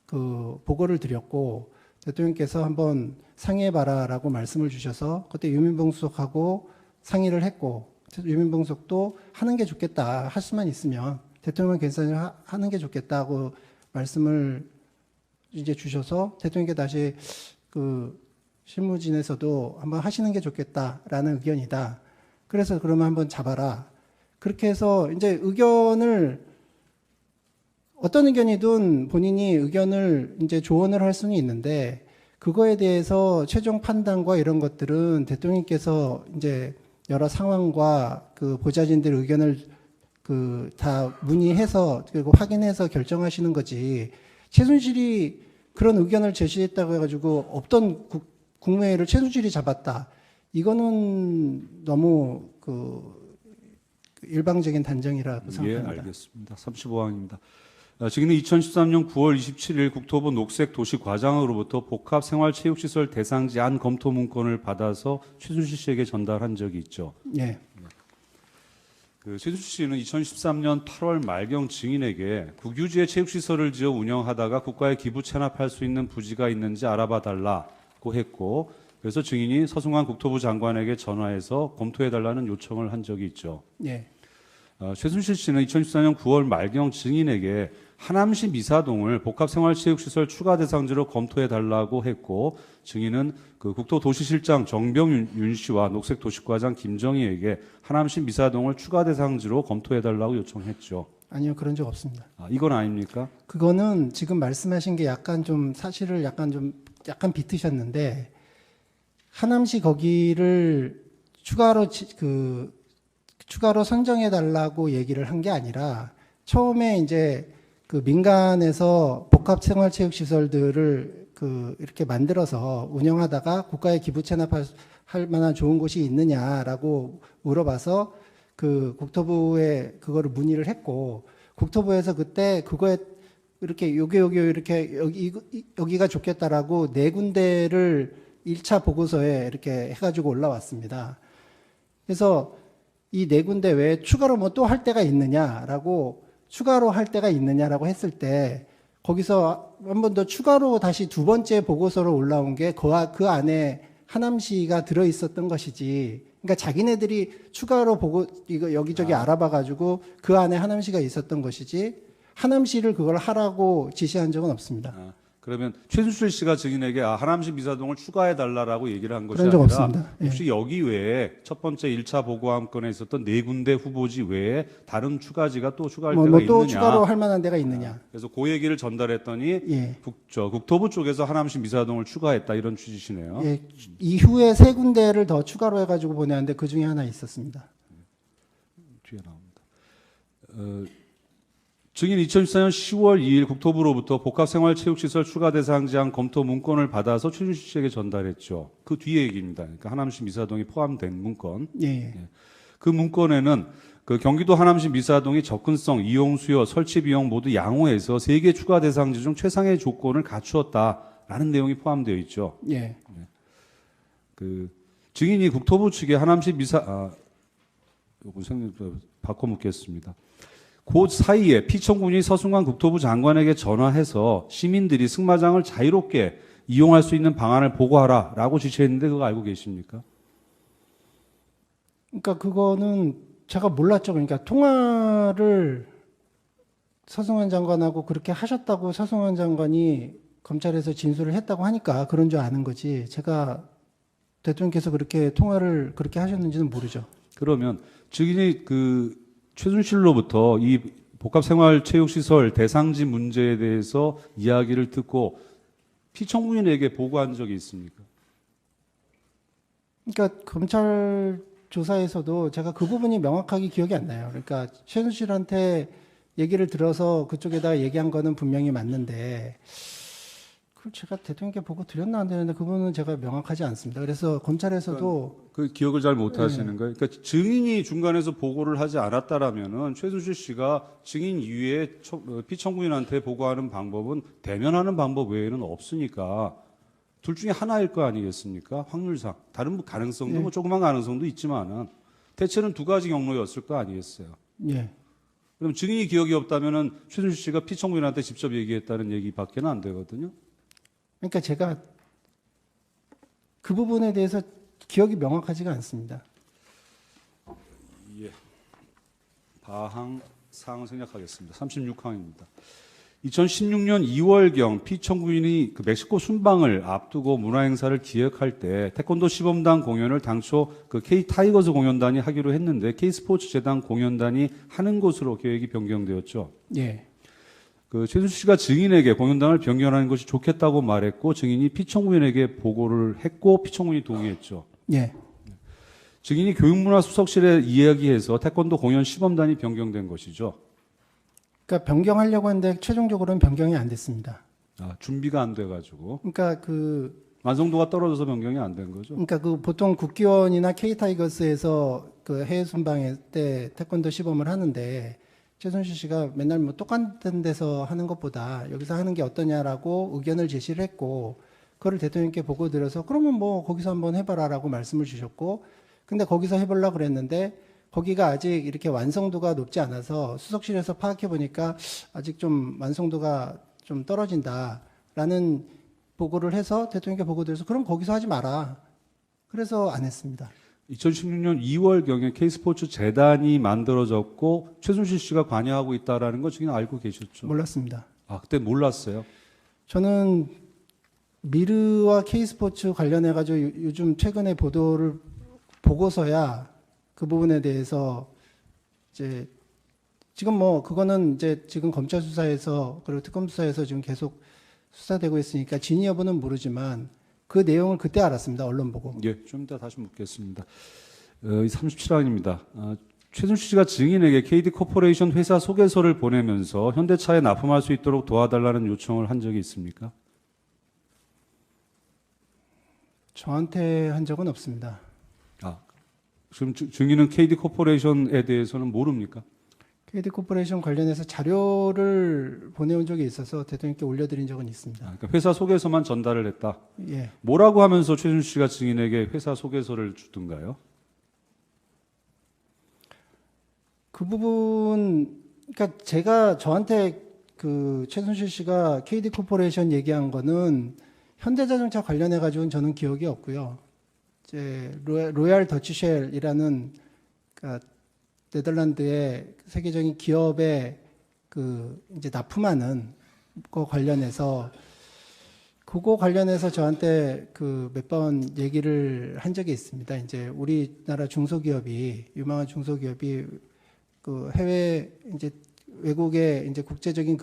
그 보고를 드렸고 대통령께서 한번 상의해봐라라고 말씀을 주셔서 그때 유민봉 수석하고 상의를 했고 유민봉 수석도 하는 게 좋겠다 할 수만 있으면 대통령은 괜찮이 하는 게 좋겠다고 말씀을 이제 주셔서 대통령께 다시 그 실무진에서도 한번 하시는 게 좋겠다라는 의견이다. 그래서 그러면 한번 잡아라. 그렇게 해서 이제 의견을 어떤 의견이든 본인이 의견을 이제 조언을 할 수는 있는데 그거에 대해서 최종 판단과 이런 것들은 대통령께서 이제 여러 상황과 그 보좌진들의 의견을 그 다 문의해서 그리고 확인해서 결정하시는 거지. 최순실이 그런 의견을 제시했다고 해가지고 없던 국무회의를 최순실이 잡았다. 이거는 너무 그 일방적인 단정이라고 생각합니다. 예, 알겠습니다. 35항입니다. 지금은 2013년 9월 27일 국토부 녹색도시과장으로부터 복합생활체육시설 대상지 안 검토 문건을 받아서 최순실 씨에게 전달한 적이 있죠. 네. 그 최순실 씨는 2013년 8월 말경 증인에게 국유지에 체육시설을 지어 운영하다가 국가에 기부 체납할 수 있는 부지가 있는지 알아봐 달라고 했고 그래서 증인이 서승환 국토부 장관에게 전화해서 검토해달라는 요청을 한 적이 있죠. 네. 최순실 씨는 2014년 9월 말경 증인에게 하남시 미사동을 복합생활체육시설 추가 대상지로 검토해달라고 했고 증인은 그 국토도시실장 정병윤 씨와 녹색도시과장 김정희에게 하남시 미사동을 추가 대상지로 검토해달라고 요청했죠. 아니요, 그런 적 없습니다. 이건 아닙니까? 그거는 지금 말씀하신 게 약간 좀 사실을 약간 비트셨는데 하남시 거기를 추가로 추가로 선정해 달라고 얘기를 한 게 아니라 처음에 이제 그 민간에서 복합생활체육시설들을 이렇게 만들어서 운영하다가 국가에 기부 체납할 만한 좋은 곳이 있느냐라고 물어봐서 그 국토부에 그거를 문의를 했고, 국토부에서 그때 그거에 이렇게 여기 이렇게 여기가 좋겠다라고 네 군데를 1차 보고서에 이렇게 해가지고 올라왔습니다. 그래서 이 네 군데 외에 추가로 뭐 또 할 데가 있느냐라고, 추가로 할 데가 있느냐라고 했을 때, 거기서 한 번 더 추가로 다시 두 번째 보고서로 올라온 게 그 안에 하남시가 들어 있었던 것이지. 그러니까 자기네들이 추가로 보고 이거 여기저기 알아봐 가지고 그 안에 하남시가 있었던 것이지, 하남시를 그걸 하라고 지시한 적은 없습니다. 그러면 최순실 씨가 증인에게 하남시 미사동을 추가해 달라고 얘기를 한 것이 그런 적 아니라 없습니다. 예. 혹시 여기 외에 첫 번째 1차 보고함건에 있었던 네 군데 후보지 외에 다른 추가지가 또 추가할 데가 또 있느냐. 추가로 할 만한 데가 있느냐. 그래서 그 얘기를 전달했더니 예. 국토부 쪽에서 하남시 미사동을 추가했다 이런 취지시네요. 예. 이후에 세 군데를 더 추가로 해가지고 보내는데 그 중에 하나 있었습니다. 뒤에 나옵니다. 증인 2014년 10월 2일 국토부로부터 복합생활체육시설 추가 대상 제한 검토 문건을 받아서 최준실 씨에게 전달했죠. 그 뒤에 얘기입니다. 그러니까 하남시 미사동이 포함된 문건. 예. 그 문건에는 그 경기도 하남시 미사동이 접근성, 이용 수요, 설치 비용 모두 양호해서 3개 추가 대상지 중 최상의 조건을 갖추었다라는 내용이 포함되어 있죠. 예. 그 증인이 국토부 측에 하남시 요거 바꿔 묻겠습니다. 그 사이에 피청군이 서승관 국토부 장관에게 전화해서 시민들이 승마장을 자유롭게 이용할 수 있는 방안을 보고하라라고 지시했는데 그거 알고 계십니까? 그러니까 그거는 제가 몰랐죠. 그러니까 통화를 서승환 장관하고 그렇게 하셨다고 서승환 장관이 검찰에서 진술을 했다고 하니까 그런 줄 아는 거지. 제가 대통령께서 그렇게 통화를 그렇게 하셨는지는 모르죠. 그러면 증인이 그 최순실로부터 이 복합생활체육시설 대상지 문제에 대해서 이야기를 듣고 피청구인에게 보고한 적이 있습니까? 그러니까 검찰 조사에서도 제가 그 부분이 명확하게 기억이 안 나요. 그러니까 최순실한테 얘기를 들어서 그쪽에다가 얘기한 거는 분명히 맞는데 그걸 제가 대통령께 보고 드렸나 안 되는데 그 부분은 제가 명확하지 않습니다. 그래서 검찰에서도 그 기억을 잘 못하시는 거예요. 그러니까 증인이 중간에서 보고를 하지 않았다라면은 최순실 씨가 증인 이외에 피청구인한테 보고하는 방법은 대면하는 방법 외에는 없으니까 둘 중에 하나일 거 아니겠습니까? 확률상 다른 가능성도 뭐 조그만 가능성도 있지만은 대체는 두 가지 경로였을 거 아니겠어요. 예. 그럼 증인이 기억이 없다면은 최순실 씨가 피청구인한테 직접 얘기했다는 얘기밖에는 안 되거든요. 그러니까 제가 그 부분에 대해서 기억이 명확하지가 않습니다. 예. 바항 사항을 생략하겠습니다. 36항입니다. 2016년 2월경 피청구인이 그 멕시코 순방을 앞두고 문화행사를 기획할 때 태권도 시범단 공연을 당초 그 K 타이거즈 공연단이 하기로 했는데 K 스포츠 재단 공연단이 하는 것으로 계획이 변경되었죠. 예. 그 최순실 씨가 증인에게 공연단을 변경하는 것이 좋겠다고 말했고 증인이 피청구인에게 보고를 했고 피청구인이 동의했죠. 예. 증인이 교육문화수석실에 이야기해서 태권도 공연 시범단이 변경된 것이죠. 그러니까 변경하려고 했는데 최종적으로는 변경이 안 됐습니다. 준비가 안 돼가지고 그러니까 완성도가 떨어져서 변경이 안 된 거죠. 그러니까 보통 국기원이나 K 타이거스에서 그 해외 순방 때 태권도 시범을 하는데 최순실 씨가 맨날 뭐 똑같은 데서 하는 것보다 여기서 하는 게 어떠냐라고 의견을 제시를 했고 그걸 대통령께 보고 드려서 그러면 뭐 거기서 한번 해봐라라고 말씀을 주셨고 근데 거기서 해보려고 그랬는데 거기가 아직 이렇게 완성도가 높지 않아서 수석실에서 파악해 보니까 아직 좀 완성도가 좀 떨어진다라는 보고를 해서 대통령께 보고 드려서 그럼 거기서 하지 마라. 그래서 안 했습니다. 2016년 2월경에 K스포츠 재단이 만들어졌고 최순실 씨가 관여하고 있다라는 거 지금 알고 계셨죠? 몰랐습니다. 그때 몰랐어요? 저는 미르와 K스포츠 관련해가지고 요즘 최근에 보도를 보고서야 그 부분에 대해서 이제 지금 뭐 그거는 이제 지금 검찰 수사에서 그리고 특검 수사에서 지금 계속 수사되고 있으니까 진위 여부는 모르지만 그 내용을 그때 알았습니다. 언론 보고. 예, 좀 이따 다시 묻겠습니다. 37항입니다. 최순실 씨가 증인에게 KD 코퍼레이션 회사 소개서를 보내면서 현대차에 납품할 수 있도록 도와달라는 요청을 한 적이 있습니까? 저한테 한 적은 없습니다. 아, 지금 증인은 KD 코퍼레이션에 대해서는 모릅니까? KD 코퍼레이션 관련해서 자료를 보내온 적이 있어서 대통령께 올려드린 적은 있습니다. 그러니까 회사 속에서만 전달을 했다. 예. 뭐라고 하면서 최순실 씨가 증인에게 회사 소개서를 주던가요? 그 부분, 그러니까 제가 저한테 그 최순실 씨가 KD 코퍼레이션 얘기한 거는 현대자동차 관련해 가지고는 저는 기억이 없고요. 이제 로얄 더치쉘이라는 그러니까 네덜란드의 세계적인 기업에 그 이제 납품하는 거 관련해서 그거 관련해서 저한테 그 몇 번 얘기를 한 적이 있습니다. 이제 우리나라 중소기업이 유망한 중소기업이 그 해외 이제 외국의 이제 국제적인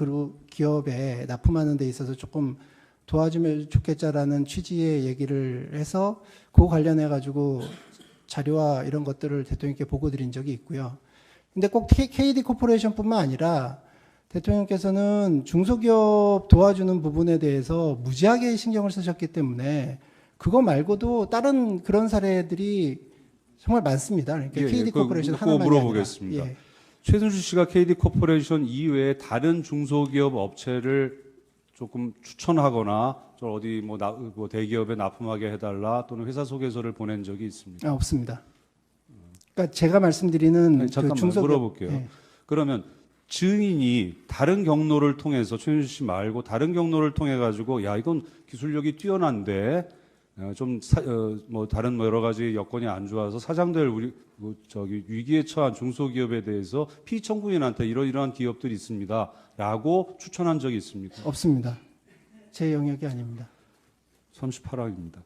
기업에 납품하는 데 있어서 조금 도와주면 좋겠자라는 취지의 얘기를 해서 그거 관련해 가지고 자료와 이런 것들을 대통령께 보고 드린 적이 있고요. 근데 꼭 KD 코퍼레이션뿐만 아니라 대통령께서는 중소기업 도와주는 부분에 대해서 무지하게 신경을 쓰셨기 때문에 그거 말고도 다른 그런 사례들이 정말 많습니다. 그러니까 KD 코퍼레이션 하나만이 물어보겠습니다. 아니라. 예. 최순실 씨가 KD 코퍼레이션 이외에 다른 중소기업 업체를 조금 추천하거나 저 어디 뭐 대기업에 납품하게 해달라 또는 회사 소개서를 보낸 적이 있습니까? 아, 없습니다. 그러니까 제가 말씀드리는 잠깐만 그 중소기업 물어볼게요. 예. 그러면 증인이 다른 경로를 통해서 최순실 씨 말고 다른 경로를 통해 가지고 야 이건 기술력이 뛰어난데 뭐 다른 뭐 여러 가지 여건이 안 좋아서 사장될 우리 위기에 처한 중소기업에 대해서 피청구인한테 이러이러한 기업들이 있습니다라고 추천한 적이 있습니까? 없습니다. 제 영역이 아닙니다. 38항입니다.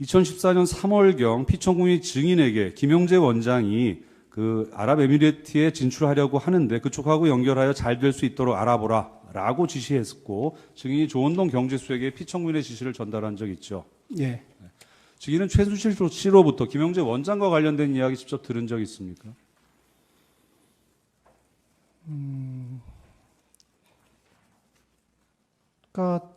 2014년 3월경 피청구인 증인에게 김영재 원장이 그 아랍에미리트에 진출하려고 하는데 그쪽하고 연결하여 잘 될 수 있도록 알아보라라고 지시했고 증인이 조원동 경제수석에게 피청구인의 지시를 전달한 적 있죠. 예. 증인은 최순실 씨로부터 김영재 원장과 관련된 이야기 직접 들은 적 있습니까? 그러니까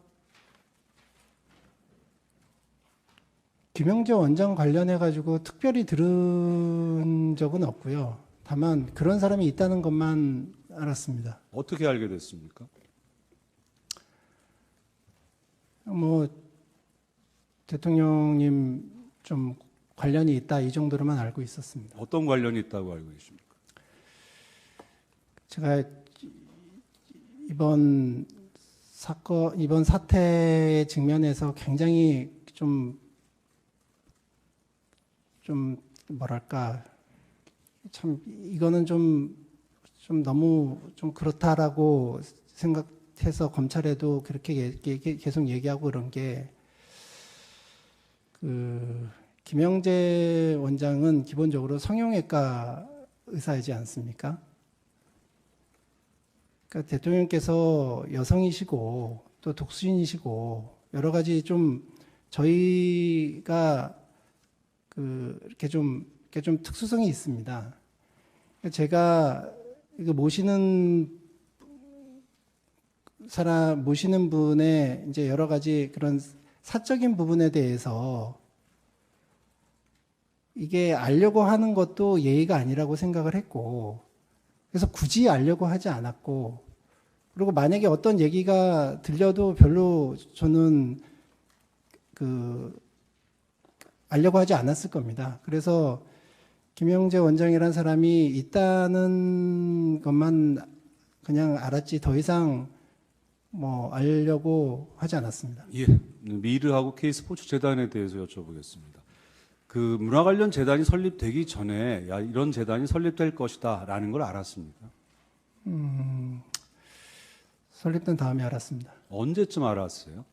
김영재 원장 관련해 가지고 특별히 들은 적은 없고요. 다만 그런 사람이 있다는 것만 알았습니다. 어떻게 알게 됐습니까? 뭐 대통령님 좀 관련이 있다 이 정도로만 알고 있었습니다. 어떤 관련이 있다고 알고 계십니까? 제가 이번 사태 측면에서 굉장히 좀 뭐랄까 참 이거는 좀 너무 좀 그렇다라고 생각해서 검찰에도 그렇게 계속 얘기하고 그런 게 그 김영재 원장은 기본적으로 성형외과 의사이지 않습니까? 그러니까 대통령께서 여성이시고 또 독수인이시고 여러 가지 좀 저희가 이렇게 좀 특수성이 있습니다. 제가 이거 모시는 분의 이제 여러 가지 그런 사적인 부분에 대해서 이게 알려고 하는 것도 예의가 아니라고 생각을 했고, 그래서 굳이 알려고 하지 않았고, 그리고 만약에 어떤 얘기가 들려도 별로 저는 알려고 하지 않았을 겁니다. 그래서 김영재 원장이라는 사람이 있다는 것만 그냥 알았지 더 이상 뭐 알려고 하지 않았습니다. 예, 미르하고 K스포츠 재단에 대해서 여쭤보겠습니다. 그 문화 관련 재단이 설립되기 전에 야 이런 재단이 설립될 것이다라는 걸 알았습니까? 설립된 다음에 알았습니다. 언제쯤 알았어요?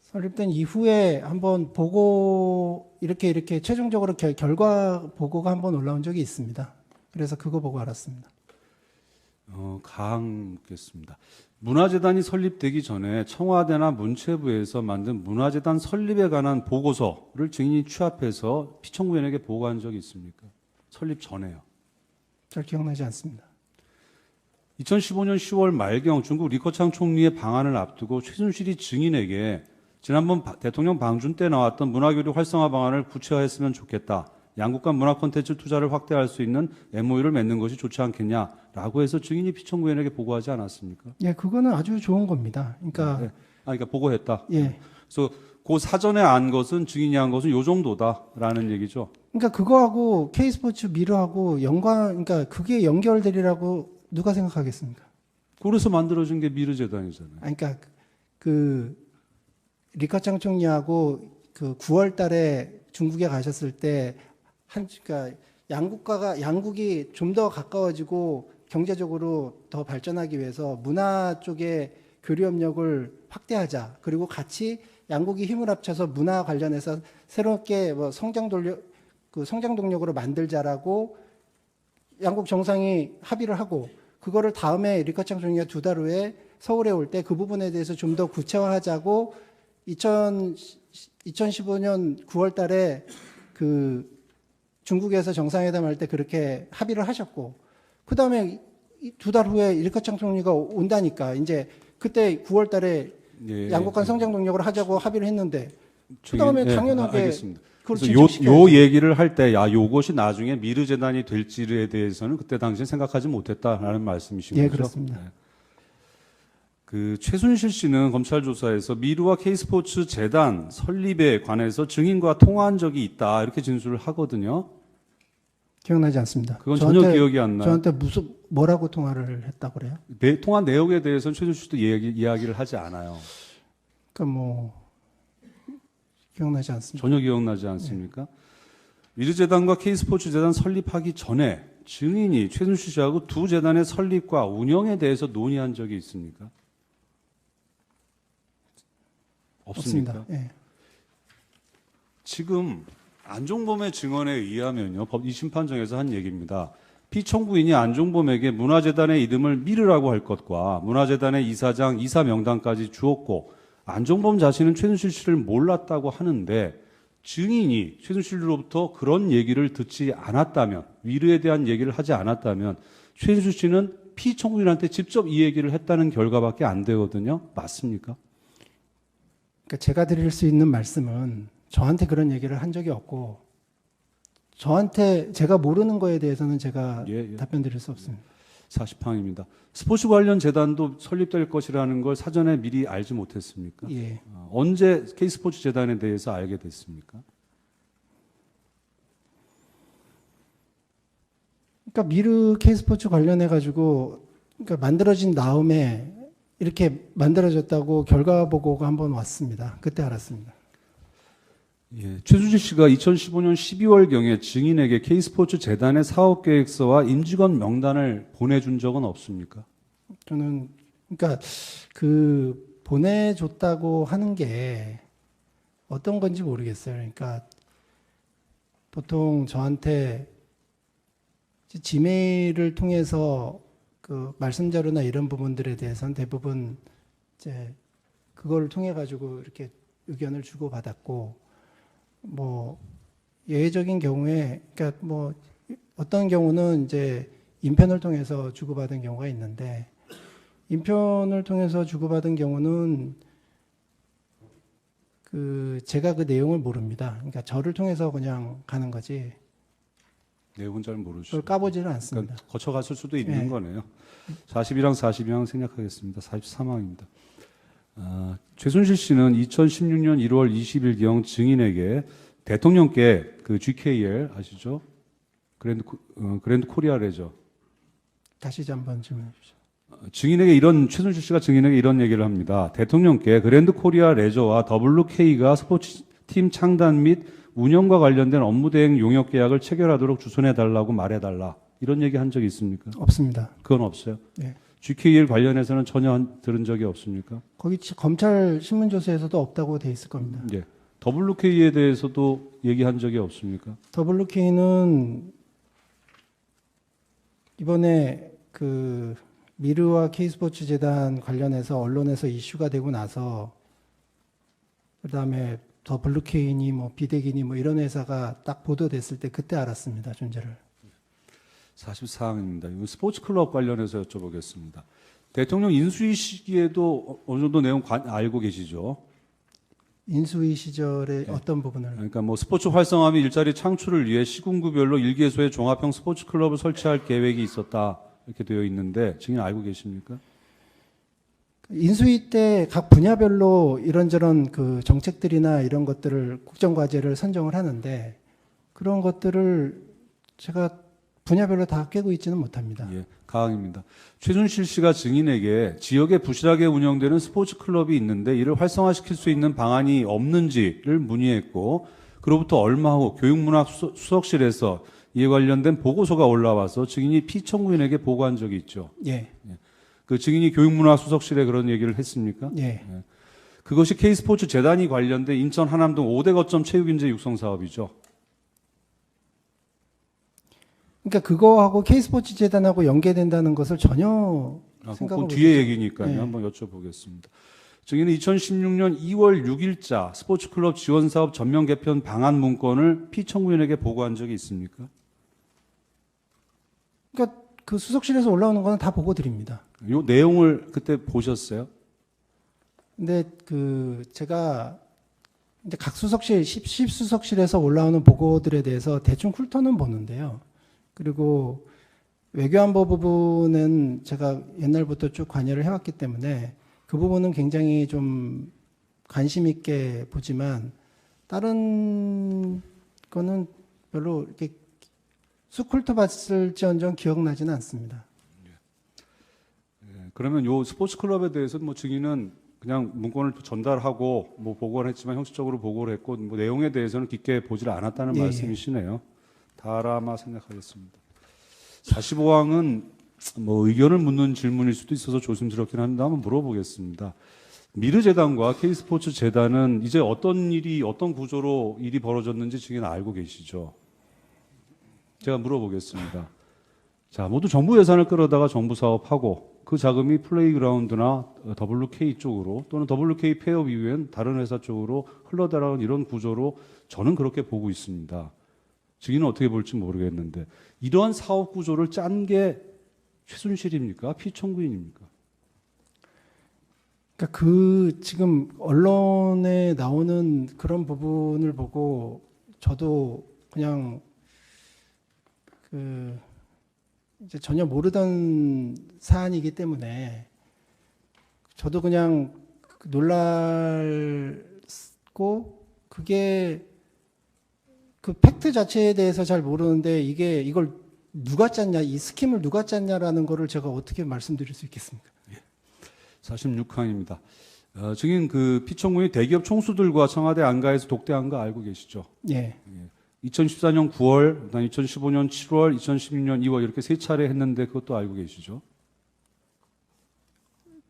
설립된 이후에 한번 보고 이렇게 최종적으로 결과 보고가 한번 올라온 적이 있습니다. 그래서 그거 보고 알았습니다. 가항 묻겠습니다. 문화재단이 설립되기 전에 청와대나 문체부에서 만든 문화재단 설립에 관한 보고서를 증인이 취합해서 2015년 10월 말경 중국 리커창 총리의 방한을 앞두고 최순실이 증인에게 지난번 대통령 방준 때 나왔던 문화교류 활성화 방안을 구체화했으면 좋겠다. 양국 간 문화 콘텐츠 투자를 확대할 수 있는 MOU를 맺는 것이 좋지 않겠냐라고 해서 증인이 피청구인에게 보고하지 않았습니까? 예, 그거는 아주 좋은 겁니다. 그러니까 네. 그러니까 보고했다. 예, 그래서 그 사전에 안 것은 증인이 한 것은 요 정도다라는 얘기죠. 그러니까 그거하고 K스포츠 미르하고 그러니까 그게 연결되리라고 누가 생각하겠습니까? 그래서 만들어진 게 미르재단이잖아요. 그러니까 그 리커창 총리하고 그 9월 달에 중국에 가셨을 때 그러니까 양국이 좀 더 가까워지고 경제적으로 더 발전하기 위해서 문화 쪽에 교류 협력을 확대하자. 그리고 같이 양국이 힘을 합쳐서 문화 관련해서 새롭게 뭐 성장 동력으로 만들자라고 양국 정상이 합의를 하고 그거를 다음에 리커창 총리가 2달 후에 서울에 올 때 그 부분에 대해서 좀 더 구체화하자고 2015년 9월 달에 그 중국에서 정상회담 할 때 그렇게 합의를 하셨고 그 다음에 2달 후에 리커창 총리가 온다니까 이제 그때 9월 달에 양국 간 성장 동력을 하자고 합의를 했는데 그 다음에 당연하게 알겠습니다. 그걸 그래서 요 진척시켜야죠. 얘기를 할 때 요것이 나중에 미르 재단이 될지에 대해서는 그때 당시엔 생각하지 못했다라는 말씀이신 예, 거죠? 그렇습니다. 네. 그 최순실 씨는 검찰 조사에서 미르와 K스포츠 재단 설립에 관해서 증인과 통화한 적이 있다 이렇게 진술을 하거든요. 기억나지 않습니다. 그건 전혀 기억이 안 나요. 저한테 뭐라고 통화를 했다고 그래요? 통화 내용에 대해서는 최순실 씨도 이야기를 하지 않아요. 그러니까 뭐 기억나지 않습니다. 전혀 기억나지 않습니까? 미르재단과 K스포츠 재단 설립하기 전에 증인이 최순실 씨하고 두 재단의 설립과 운영에 대해서 논의한 적이 있습니까? 없습니까? 없습니다. 예. 지금 안종범의 증언에 의하면요, 법 2심판정에서 한 얘기입니다. 피청구인이 안종범에게 문화재단의 이름을 미르라고 할 것과 문화재단의 이사장, 이사 명단까지 주었고 안종범 자신은 최순실 씨를 몰랐다고 하는데 증인이 최순실로부터 그런 얘기를 듣지 않았다면, 미르에 대한 얘기를 하지 않았다면 최순실 씨는 피청구인한테 직접 이 얘기를 했다는 결과밖에 안 되거든요. 맞습니까? 그러니까 제가 드릴 수 있는 말씀은 저한테 그런 얘기를 한 적이 없고 저한테 제가 모르는 거에 대해서는 제가 답변 드릴 수 없습니다. 사실상입니다. 스포츠 관련 재단도 설립될 것이라는 걸 사전에 미리 알지 못했습니까? 예. 언제 K스포츠 재단에 대해서 알게 됐습니까? 그러니까 미르 K스포츠 관련해 가지고 그러니까 만들어진 다음에 이렇게 만들어졌다고 결과 보고가 한번 왔습니다. 그때 알았습니다. 예, 최순실 씨가 2015년 12월경에 증인에게 K스포츠 재단의 사업계획서와 임직원 명단을 보내준 적은 없습니까? 저는 그러니까 그 보내줬다고 하는 게 어떤 건지 모르겠어요. 그러니까 보통 저한테 지메일을 통해서 그 말씀 자료나 이런 부분들에 대해서는 대부분 이제 그걸 통해 가지고 이렇게 의견을 주고 받았고 뭐 예외적인 경우에 그러니까 뭐 어떤 경우는 이제 인편을 통해서 주고받은 경우가 있는데 인편을 통해서 주고받은 경우는 그 제가 그 내용을 모릅니다. 그러니까 저를 통해서 그냥 가는 거지. 내용은 잘 모르시죠. 그걸 까보지는 않습니다. 그러니까 거쳐갔을 수도 있는 네. 거네요. 40이랑 42랑 생략하겠습니다. 43항입니다. 최순실 씨는 2016년 1월 20일경 증인에게 대통령께 그 GKL 아시죠? 그랜드 코리아레저. 다시 한번 질문해 주시죠. 최순실 씨가 증인에게 이런 얘기를 합니다. 대통령께 그랜드 코리아 레저와 WK가 스포츠팀 창단 및 운영과 관련된 업무 대행 용역 계약을 체결하도록 주선해달라고 말해달라. 이런 얘기 한 적이 있습니까? 없습니다. 그건 없어요. 네. GKL 관련해서는 전혀 들은 적이 없습니까? 거기 검찰 신문조서에서도 없다고 돼 있을 겁니다. 예. WK에 대해서도 얘기한 적이 없습니까? WK는 이번에 그 미르와 K스포츠 재단 관련해서 언론에서 이슈가 되고 나서 그다음에 WK니 뭐 비대기니 뭐 이런 회사가 딱 보도됐을 때 그때 알았습니다. 존재를. 44항입니다. 이거 스포츠 클럽 관련해서 여쭤보겠습니다. 대통령 인수위 시기에도 어느 정도 내용 알고 계시죠? 인수위 시절에 어떤 부분을 그러니까 뭐 스포츠 활성화 및 일자리 창출을 위해 시군구별로 일개소의 종합형 스포츠 클럽을 설치할 계획이 있었다 이렇게 되어 있는데 증인 알고 계십니까? 인수위 때 각 분야별로 이런저런 그 정책들이나 이런 것들을 국정과제를 선정을 하는데 그런 것들을 제가 분야별로 다 깨고 있지는 못합니다. 예, 가항입니다. 최순실 씨가 증인에게 지역에 부실하게 운영되는 스포츠 클럽이 있는데 이를 활성화시킬 수 있는 방안이 없는지를 문의했고 그로부터 얼마 후 교육문화 수석실에서 이에 관련된 보고서가 올라와서 증인이 피청구인에게 보고한 적이 있죠. 예, 그 증인이 교육문화 수석실에 그런 얘기를 했습니까? 예. 그것이 K스포츠 재단이 관련된 인천 하남동 5대 거점 체육인재 육성 사업이죠. 그러니까 그거하고 K스포츠 재단하고 연계된다는 것을 전혀 생각을 그건 못 뒤에 했죠. 얘기니까요. 네. 한번 여쭤보겠습니다. 증인은 2016년 2월 6일자 스포츠클럽 지원사업 전면 개편 방안 문건을 피청구인에게 보고한 적이 있습니까? 그러니까 그 수석실에서 올라오는 거는 다 보고 드립니다. 요 내용을 그때 보셨어요? 근데 그 제가 이제 각 수석실, 10수석실에서 올라오는 보고들에 대해서 대충 훑어는 보는데요. 그리고 외교안보 부분은 제가 옛날부터 쭉 관여를 해왔기 때문에 그 부분은 굉장히 좀 관심 있게 보지만 다른 거는 별로 이렇게 쑥 훑어봤을지언정 기억나지는 않습니다. 그러면 요 스포츠 클럽에 대해서는 뭐 증인은 그냥 문건을 전달하고 뭐 보고를 했지만 형식적으로 보고를 했고 뭐 내용에 대해서는 깊게 보질 않았다는 예, 말씀이시네요. 다라마 생각하겠습니다. 45항은 뭐 의견을 묻는 질문일 수도 있어서 조심스럽긴 한데 한번 물어보겠습니다. 미르재단과 K스포츠 재단은 이제 어떤 구조로 일이 벌어졌는지 증인 알고 계시죠? 제가 물어보겠습니다. 자, 모두 정부 예산을 끌어다가 정부 사업하고 그 자금이 플레이그라운드나 WK 쪽으로 또는 WK 폐업 이후엔 다른 회사 쪽으로 흘러들어가는 이런 구조로 저는 그렇게 보고 있습니다. 증인은 어떻게 볼지 모르겠는데 이러한 사업 구조를 짠 게 최순실입니까? 피청구인입니까? 그러니까 그 지금 언론에 나오는 그런 부분을 보고 저도 그냥 그 이제 전혀 모르던 사안이기 때문에 저도 그냥 놀랄고 그게 그 팩트 자체에 대해서 잘 모르는데 이걸 누가 짰냐, 이 스킴을 누가 짰냐라는 거를 제가 어떻게 말씀드릴 수 있겠습니까? 46항입니다. 증인 그 피청구인이 대기업 총수들과 청와대 안가에서 독대한 거 알고 계시죠? 예. 2014년 9월, 그다음 2015년 7월, 2016년 2월 이렇게 세 차례 했는데 그것도 알고 계시죠?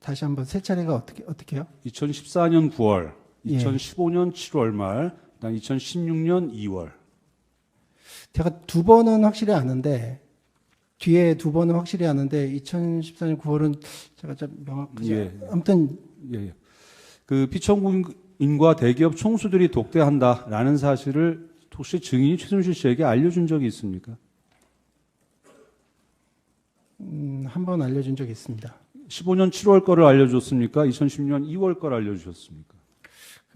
다시 한번 세 차례가 어떻게요? 2014년 9월, 예. 2015년 7월 말, 그다음 2016년 2월. 제가 두 번은 확실히 아는데 뒤에 두 번은 확실히 아는데 2014년 9월은 제가 좀 명확하지 예. 아무튼 예. 그 피청구인과 대기업 총수들이 독대한다라는 사실을 혹시 증인이 최순실 씨에게 알려준 적이 있습니까? 한 번 알려준 적이 있습니다. 15년 7월 거를 알려줬습니까? 2016년 2월 거를 알려주셨습니까?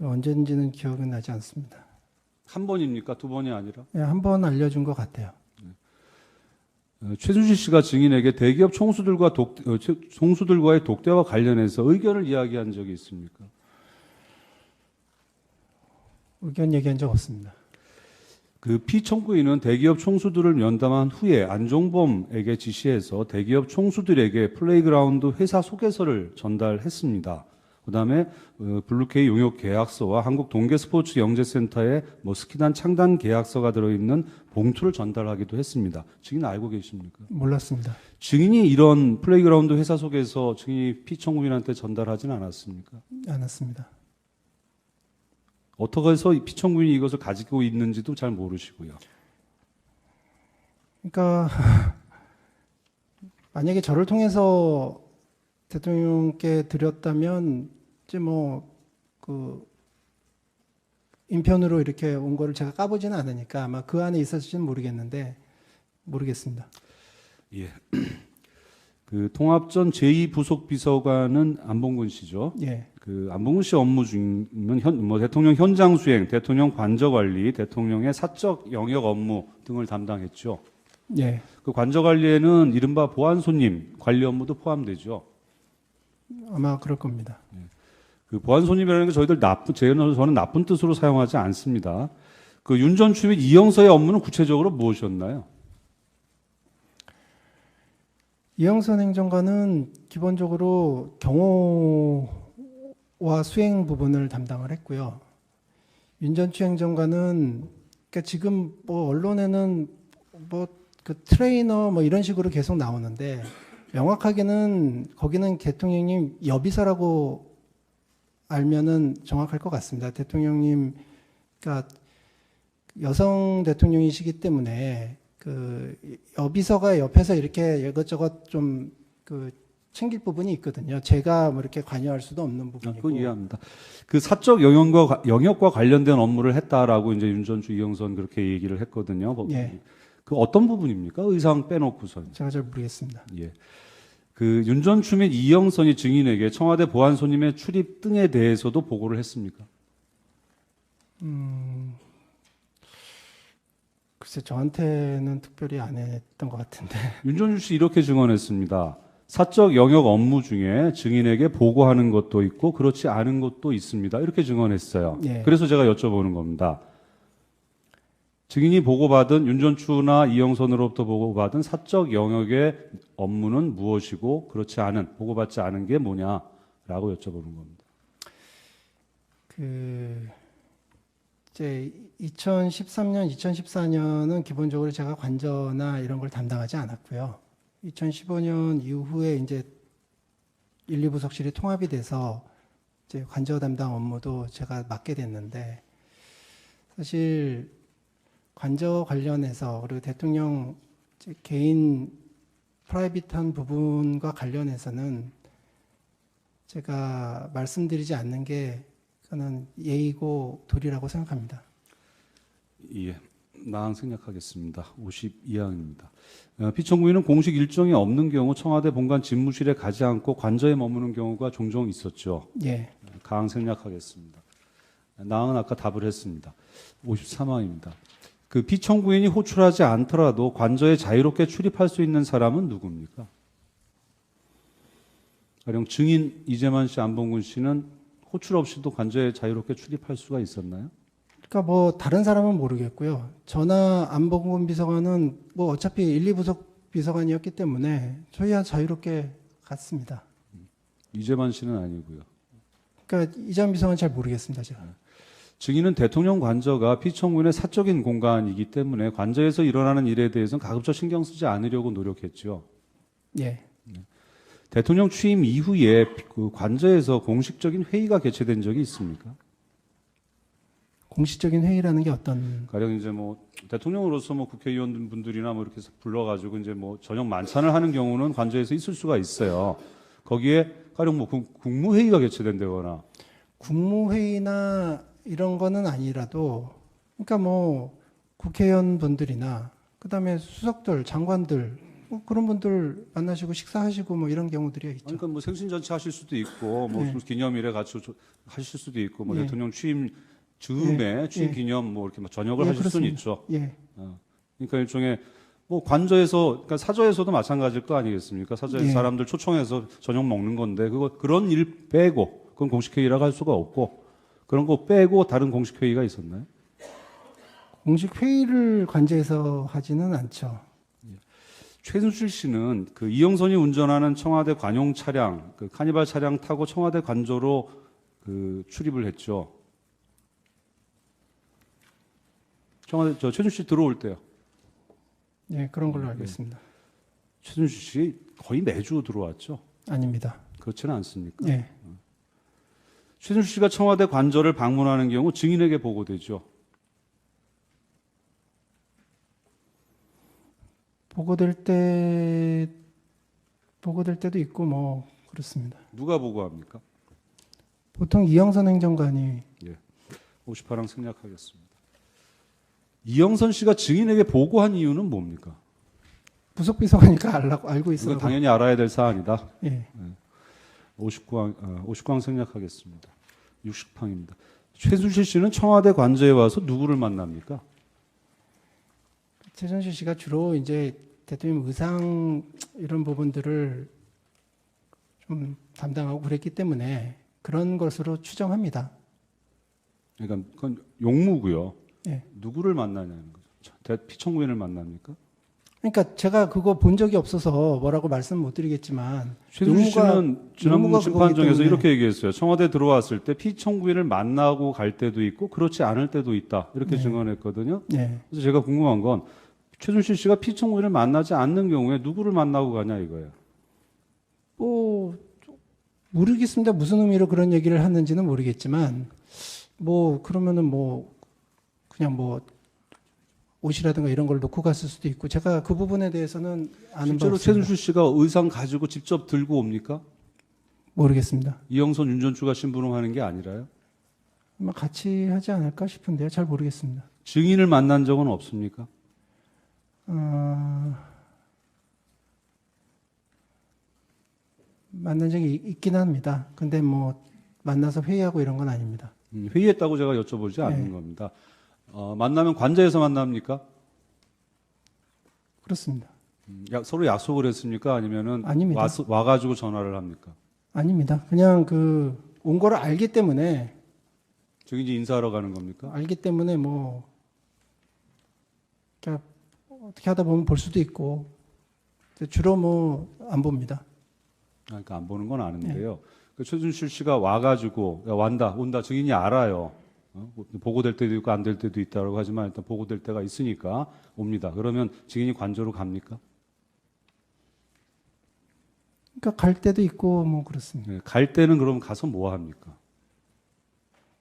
언제인지는 기억은 나지 않습니다. 한 번입니까? 두 번이 아니라? 예, 한 번 알려준 것 같아요. 최순실 씨가 증인에게 대기업 총수들과의 독대와 관련해서 의견을 이야기한 적이 있습니까? 의견 얘기한 적 없습니다. 그 피청구인은 대기업 총수들을 면담한 후에 안종범에게 지시해서 대기업 총수들에게 플레이그라운드 회사 소개서를 전달했습니다. 그다음에 블루케이 용역 계약서와 한국 동계스포츠 영재센터의 뭐 스키단 창단 계약서가 들어있는 봉투를 전달하기도 했습니다. 증인 알고 계십니까? 몰랐습니다. 증인이 이런 플레이그라운드 회사 소개서 증인이 피청구인한테 전달하진 않았습니까? 않았습니다. 어떻게 해서 피청구인이 이것을 가지고 있는지도 잘 모르시고요. 그러니까 만약에 저를 통해서 대통령께 드렸다면 이제 뭐 그 인편으로 이렇게 온 거를 제가 까보지는 않으니까 아마 그 안에 있었을지는 모르겠는데 모르겠습니다. 예. 그 통합전 제2부속비서관은 안봉근 씨죠. 예, 그 안봉근 씨 업무 중은 대통령 현장 수행, 대통령 관저 관리, 대통령의 사적 영역 업무 등을 담당했죠. 예, 그 관저 관리에는 이른바 보안 손님 관리 업무도 포함되죠. 아마 그럴 겁니다. 그 보안 손님이라는 게 저는 나쁜 뜻으로 사용하지 않습니다. 그 윤 전 추 및 이영서의 업무는 구체적으로 무엇이었나요? 이영선 행정관은 기본적으로 경호와 수행 부분을 담당을 했고요. 윤전추 행정관은 그러니까 지금 뭐 언론에는 뭐 그 트레이너 뭐 이런 식으로 계속 나오는데 명확하게는 거기는 대통령님 여비서라고 알면은 정확할 것 같습니다. 대통령님 그러니까 여성 대통령이시기 때문에 그 여비서가 옆에서 이렇게 이것저것 좀 그 챙길 부분이 있거든요. 제가 뭐 이렇게 관여할 수도 없는 부분이고. 그건 이해합니다. 그 사적 영역과 관련된 업무를 했다라고 이제 윤전추 이영선 그렇게 얘기를 했거든요. 예. 그 어떤 부분입니까? 의상 빼놓고선. 제가 잘 모르겠습니다. 예. 그 윤전추 및 이영선이 증인에게 청와대 보안 손님의 출입 등에 대해서도 보고를 했습니까? 글쎄 저한테는 특별히 안 했던 것 같은데. 윤전추 씨 이렇게 증언했습니다. 사적 영역 업무 중에 증인에게 보고하는 것도 있고 그렇지 않은 것도 있습니다. 이렇게 증언했어요. 예. 그래서 제가 여쭤보는 겁니다. 증인이 보고받은 윤전추나 이영선으로부터 보고받은 사적 영역의 업무는 무엇이고 그렇지 않은 보고받지 않은 게 뭐냐라고 여쭤보는 겁니다. 그 이제 2013년, 2014년은 기본적으로 제가 관저나 이런 걸 담당하지 않았고요. 2015년 이후에 이제 1, 2부속실이 통합이 돼서 이제 관저 담당 업무도 제가 맡게 됐는데 사실 관저 관련해서 그리고 대통령 이제 개인 프라이빗한 부분과 관련해서는 제가 말씀드리지 않는 게 저는 예의고 도리라고 생각합니다. 예, 나항 생략하겠습니다. 52항입니다. 피청구인은 공식 일정이 없는 경우 청와대 본관 집무실에 가지 않고 관저에 머무는 경우가 종종 있었죠. 예, 가항 생략하겠습니다. 나항은 아까 답을 했습니다. 53항입니다. 그 피청구인이 호출하지 않더라도 관저에 자유롭게 출입할 수 있는 사람은 누굽니까? 가령 증인 이재만 씨, 안봉근 씨는 호출 없이도 관저에 자유롭게 출입할 수가 있었나요? 그러니까 뭐 다른 사람은 모르겠고요. 저나 안봉근 비서관은 뭐 어차피 1, 2부속 비서관이었기 때문에 저희야 자유롭게 갔습니다. 이재만 씨는 아니고요. 그러니까 이재만 비서관 잘 모르겠습니다, 제가. 증인은 대통령 관저가 피청구인의 사적인 공간이기 때문에 관저에서 일어나는 일에 대해서는 가급적 신경 쓰지 않으려고 노력했죠. 예. 대통령 취임 이후에 그 관저에서 공식적인 회의가 개최된 적이 있습니까? 공식적인 회의라는 게 어떤? 가령 이제 뭐 대통령으로서 뭐 국회의원 분들이나 뭐 이렇게 불러가지고 이제 뭐 저녁 만찬을 하는 경우는 관저에서 있을 수가 있어요. 거기에 가령 뭐 국무회의가 개최된다거나. 국무회의나 이런 거는 아니라도, 그러니까 뭐 국회의원 분들이나 그다음에 수석들, 장관들 뭐 그런 분들 만나시고 식사하시고 뭐 이런 경우들이 있죠. 그러니까 뭐 생신잔치 하실 수도 있고 뭐 네. 기념일에 같이 하실 수도 있고 뭐 예. 대통령 취임 즈음에 취임 예. 기념 뭐 이렇게 뭐 저녁을 예, 하실 수는 그렇습니다. 있죠. 예, 그러니까 일종의 뭐 관저에서 그러니까 사저에서도 마찬가지일 거 아니겠습니까? 사저에 예. 사람들 초청해서 저녁 먹는 건데 그런 일 빼고 그건 공식 회의라고 할 수가 없고 그런 거 빼고 다른 공식 회의가 있었나요? 공식 회의를 관저에서 하지는 않죠. 최순실 씨는 그 이영선이 운전하는 청와대 관용 차량, 그 카니발 차량 타고 청와대 관저로 그 출입을 했죠. 청와대 최순실 씨 들어올 때요. 예, 그런 걸로 알고 있습니다. 최순실 씨 거의 매주 들어왔죠. 아닙니다. 그렇지는 않습니까? 예, 최순실 씨가 청와대 관저를 방문하는 경우 증인에게 보고되죠. 보고될 때도 있고 뭐 그렇습니다. 누가 보고합니까? 보통 이영선 행정관이 58항 생략하겠습니다. 이영선 씨가 증인에게 보고한 이유는 뭡니까? 부속비서관이니까 알고 이건 있어요. 당연히 알아야 될 사안이다. 예. 59항 생략하겠습니다. 60항입니다. 최순실 씨는 청와대 관저에 와서 누구를 만납니까? 최순실 씨가 주로 이제 대통령 의상 이런 부분들을 좀 담당하고 그랬기 때문에 그런 것으로 추정합니다. 그러니까 그건 용무고요. 예. 누구를 만나냐는 거죠. 피청구인을 만납니까? 그러니까 제가 그거 본 적이 없어서 뭐라고 말씀 못 드리겠지만 최순실 씨는 지난번 용무가 심판정에서 그거기 때문에 이렇게 얘기했어요. 청와대 들어왔을 때 피청구인을 만나고 갈 때도 있고 그렇지 않을 때도 있다. 이렇게 네. 증언했거든요. 예. 그래서 제가 궁금한 건 최순실 씨가 피청구인을 만나지 않는 경우에 누구를 만나고 가냐 이거예요. 뭐 모르겠습니다. 무슨 의미로 그런 얘기를 하는지는 모르겠지만 뭐 그러면은 뭐 그냥 뭐 옷이라든가 이런 걸 놓고 갔을 수도 있고 제가 그 부분에 대해서는 아는 바 실제로 없습니다. 최순실 씨가 의상 가지고 직접 들고 옵니까? 모르겠습니다. 이영선, 윤전추가 심부름하는 게 아니라요? 아마 같이 하지 않을까 싶은데요. 잘 모르겠습니다. 증인을 만난 적은 없습니까? 만난 적이 있긴 합니다. 근데 뭐 만나서 회의하고 이런 건 아닙니다. 회의했다고 제가 여쭤보지 않는 네. 겁니다. 만나면 관저에서 만납니까? 그렇습니다. 서로 약속을 했습니까? 아니면은 아닙니다. 와가지고 전화를 합니까? 아닙니다. 그냥 온 거를 알기 때문에 증인이 인사하러 가는 겁니까? 뭐 그러니까 어떻게 하다 보면 볼 수도 있고 주로 뭐 안 봅니다. 그러니까 안 보는 건 아는데요. 네. 그 최순실 씨가 와가지고 야, 온다. 증인이 알아요. 보고될 때도 있고 안 될 때도 있다고 하지만 일단 보고될 때가 있으니까 옵니다. 그러면 증인이 관저로 갑니까? 그러니까 갈 때도 있고 뭐 그렇습니다. 네, 갈 때는 그럼 가서 뭐 합니까?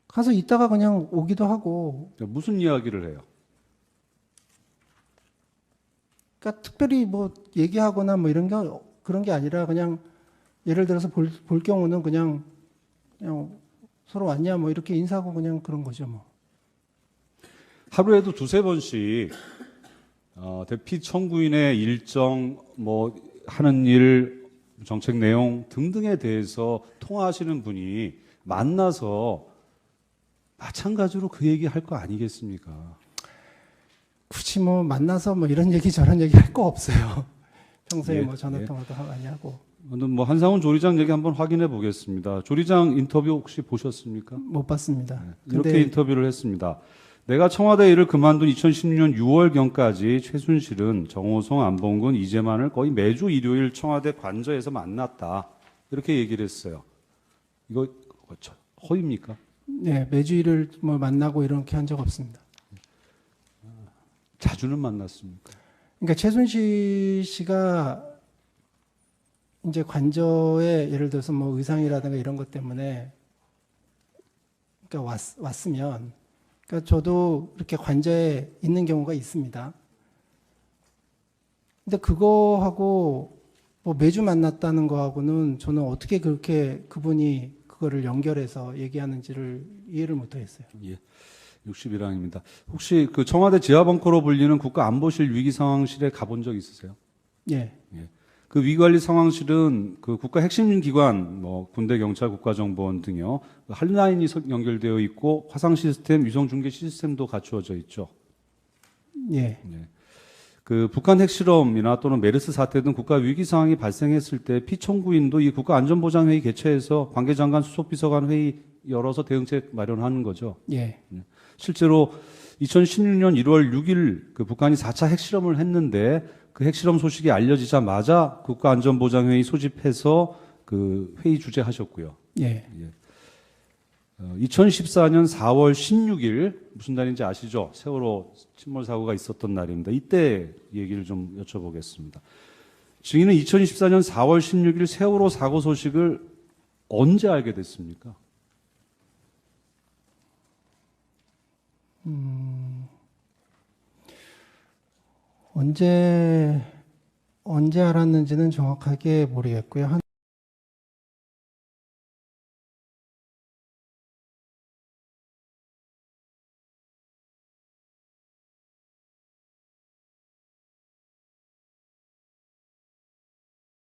가서 있다가 그냥 오기도 하고 무슨 이야기를 해요? 그러니까 특별히 뭐 얘기하거나 뭐 이런 게 그런 게 아니라 그냥 예를 들어서 볼 경우는 그냥 서로 왔냐 뭐 이렇게 인사하고 그냥 그런 거죠 뭐. 하루에도 두세 번씩 대피 청구인의 일정, 뭐 하는 일, 정책 내용 등등에 대해서 통화하시는 분이 만나서 마찬가지로 그 얘기 할 거 아니겠습니까? 굳이 뭐 만나서 뭐 이런 얘기 저런 얘기 할 거 없어요. 평소에 예, 뭐 전화 예. 통화도 많이 하고 뭐 한상훈 조리장 얘기 한번 확인해 보겠습니다. 조리장 인터뷰 혹시 보셨습니까? 못 봤습니다. 이렇게 근데 인터뷰를 했습니다. 내가 청와대 일을 그만둔 2016년 6월경까지 최순실은 정호성, 안봉근, 이재만을 거의 매주 일요일 청와대 관저에서 만났다. 이렇게 얘기를 했어요. 이거 허위입니까? 네, 매주 일을 뭐 만나고 이렇게 한 적 없습니다. 자주는 만났습니까? 그러니까 최순실 씨가 이제 관저에 예를 들어서 뭐 의상이라든가 이런 것 때문에 그러니까 왔으면 그러니까 저도 이렇게 관저에 있는 경우가 있습니다. 근데 그거하고 뭐 매주 만났다는 거하고는 저는 어떻게 그렇게 그분이 그거를 연결해서 얘기하는지를 이해를 못 하겠어요. 예. 61항입니다. 혹시 그 청와대 지하벙커로 불리는 국가안보실 위기상황실에 가본 적 있으세요? 예. 그 위기관리 상황실은 그 국가 핵심 기관, 뭐 군대, 경찰, 국가정보원 등요 한라인이 연결되어 있고 화상 시스템, 위성 중계 시스템도 갖추어져 있죠. 예. 그 북한 핵실험이나 또는 메르스 사태 등 국가 위기 상황이 발생했을 때 피청구인도 이 국가안전보장회의 개최해서 관계장관 수석비서관 회의 열어서 대응책 마련하는 거죠. 예. 실제로 2016년 1월 6일 그 북한이 4차 핵실험을 했는데 그 핵실험 소식이 알려지자마자 국가안전보장회의 소집해서 그 회의 주재하셨고요. 예. 2014년 4월 16일 무슨 날인지 아시죠? 세월호 침몰 사고가 있었던 날입니다. 이때 얘기를 좀 여쭤보겠습니다. 증인은 2014년 4월 16일 세월호 사고 소식을 언제 알게 됐습니까? 언제 알았는지는 정확하게 모르겠고요.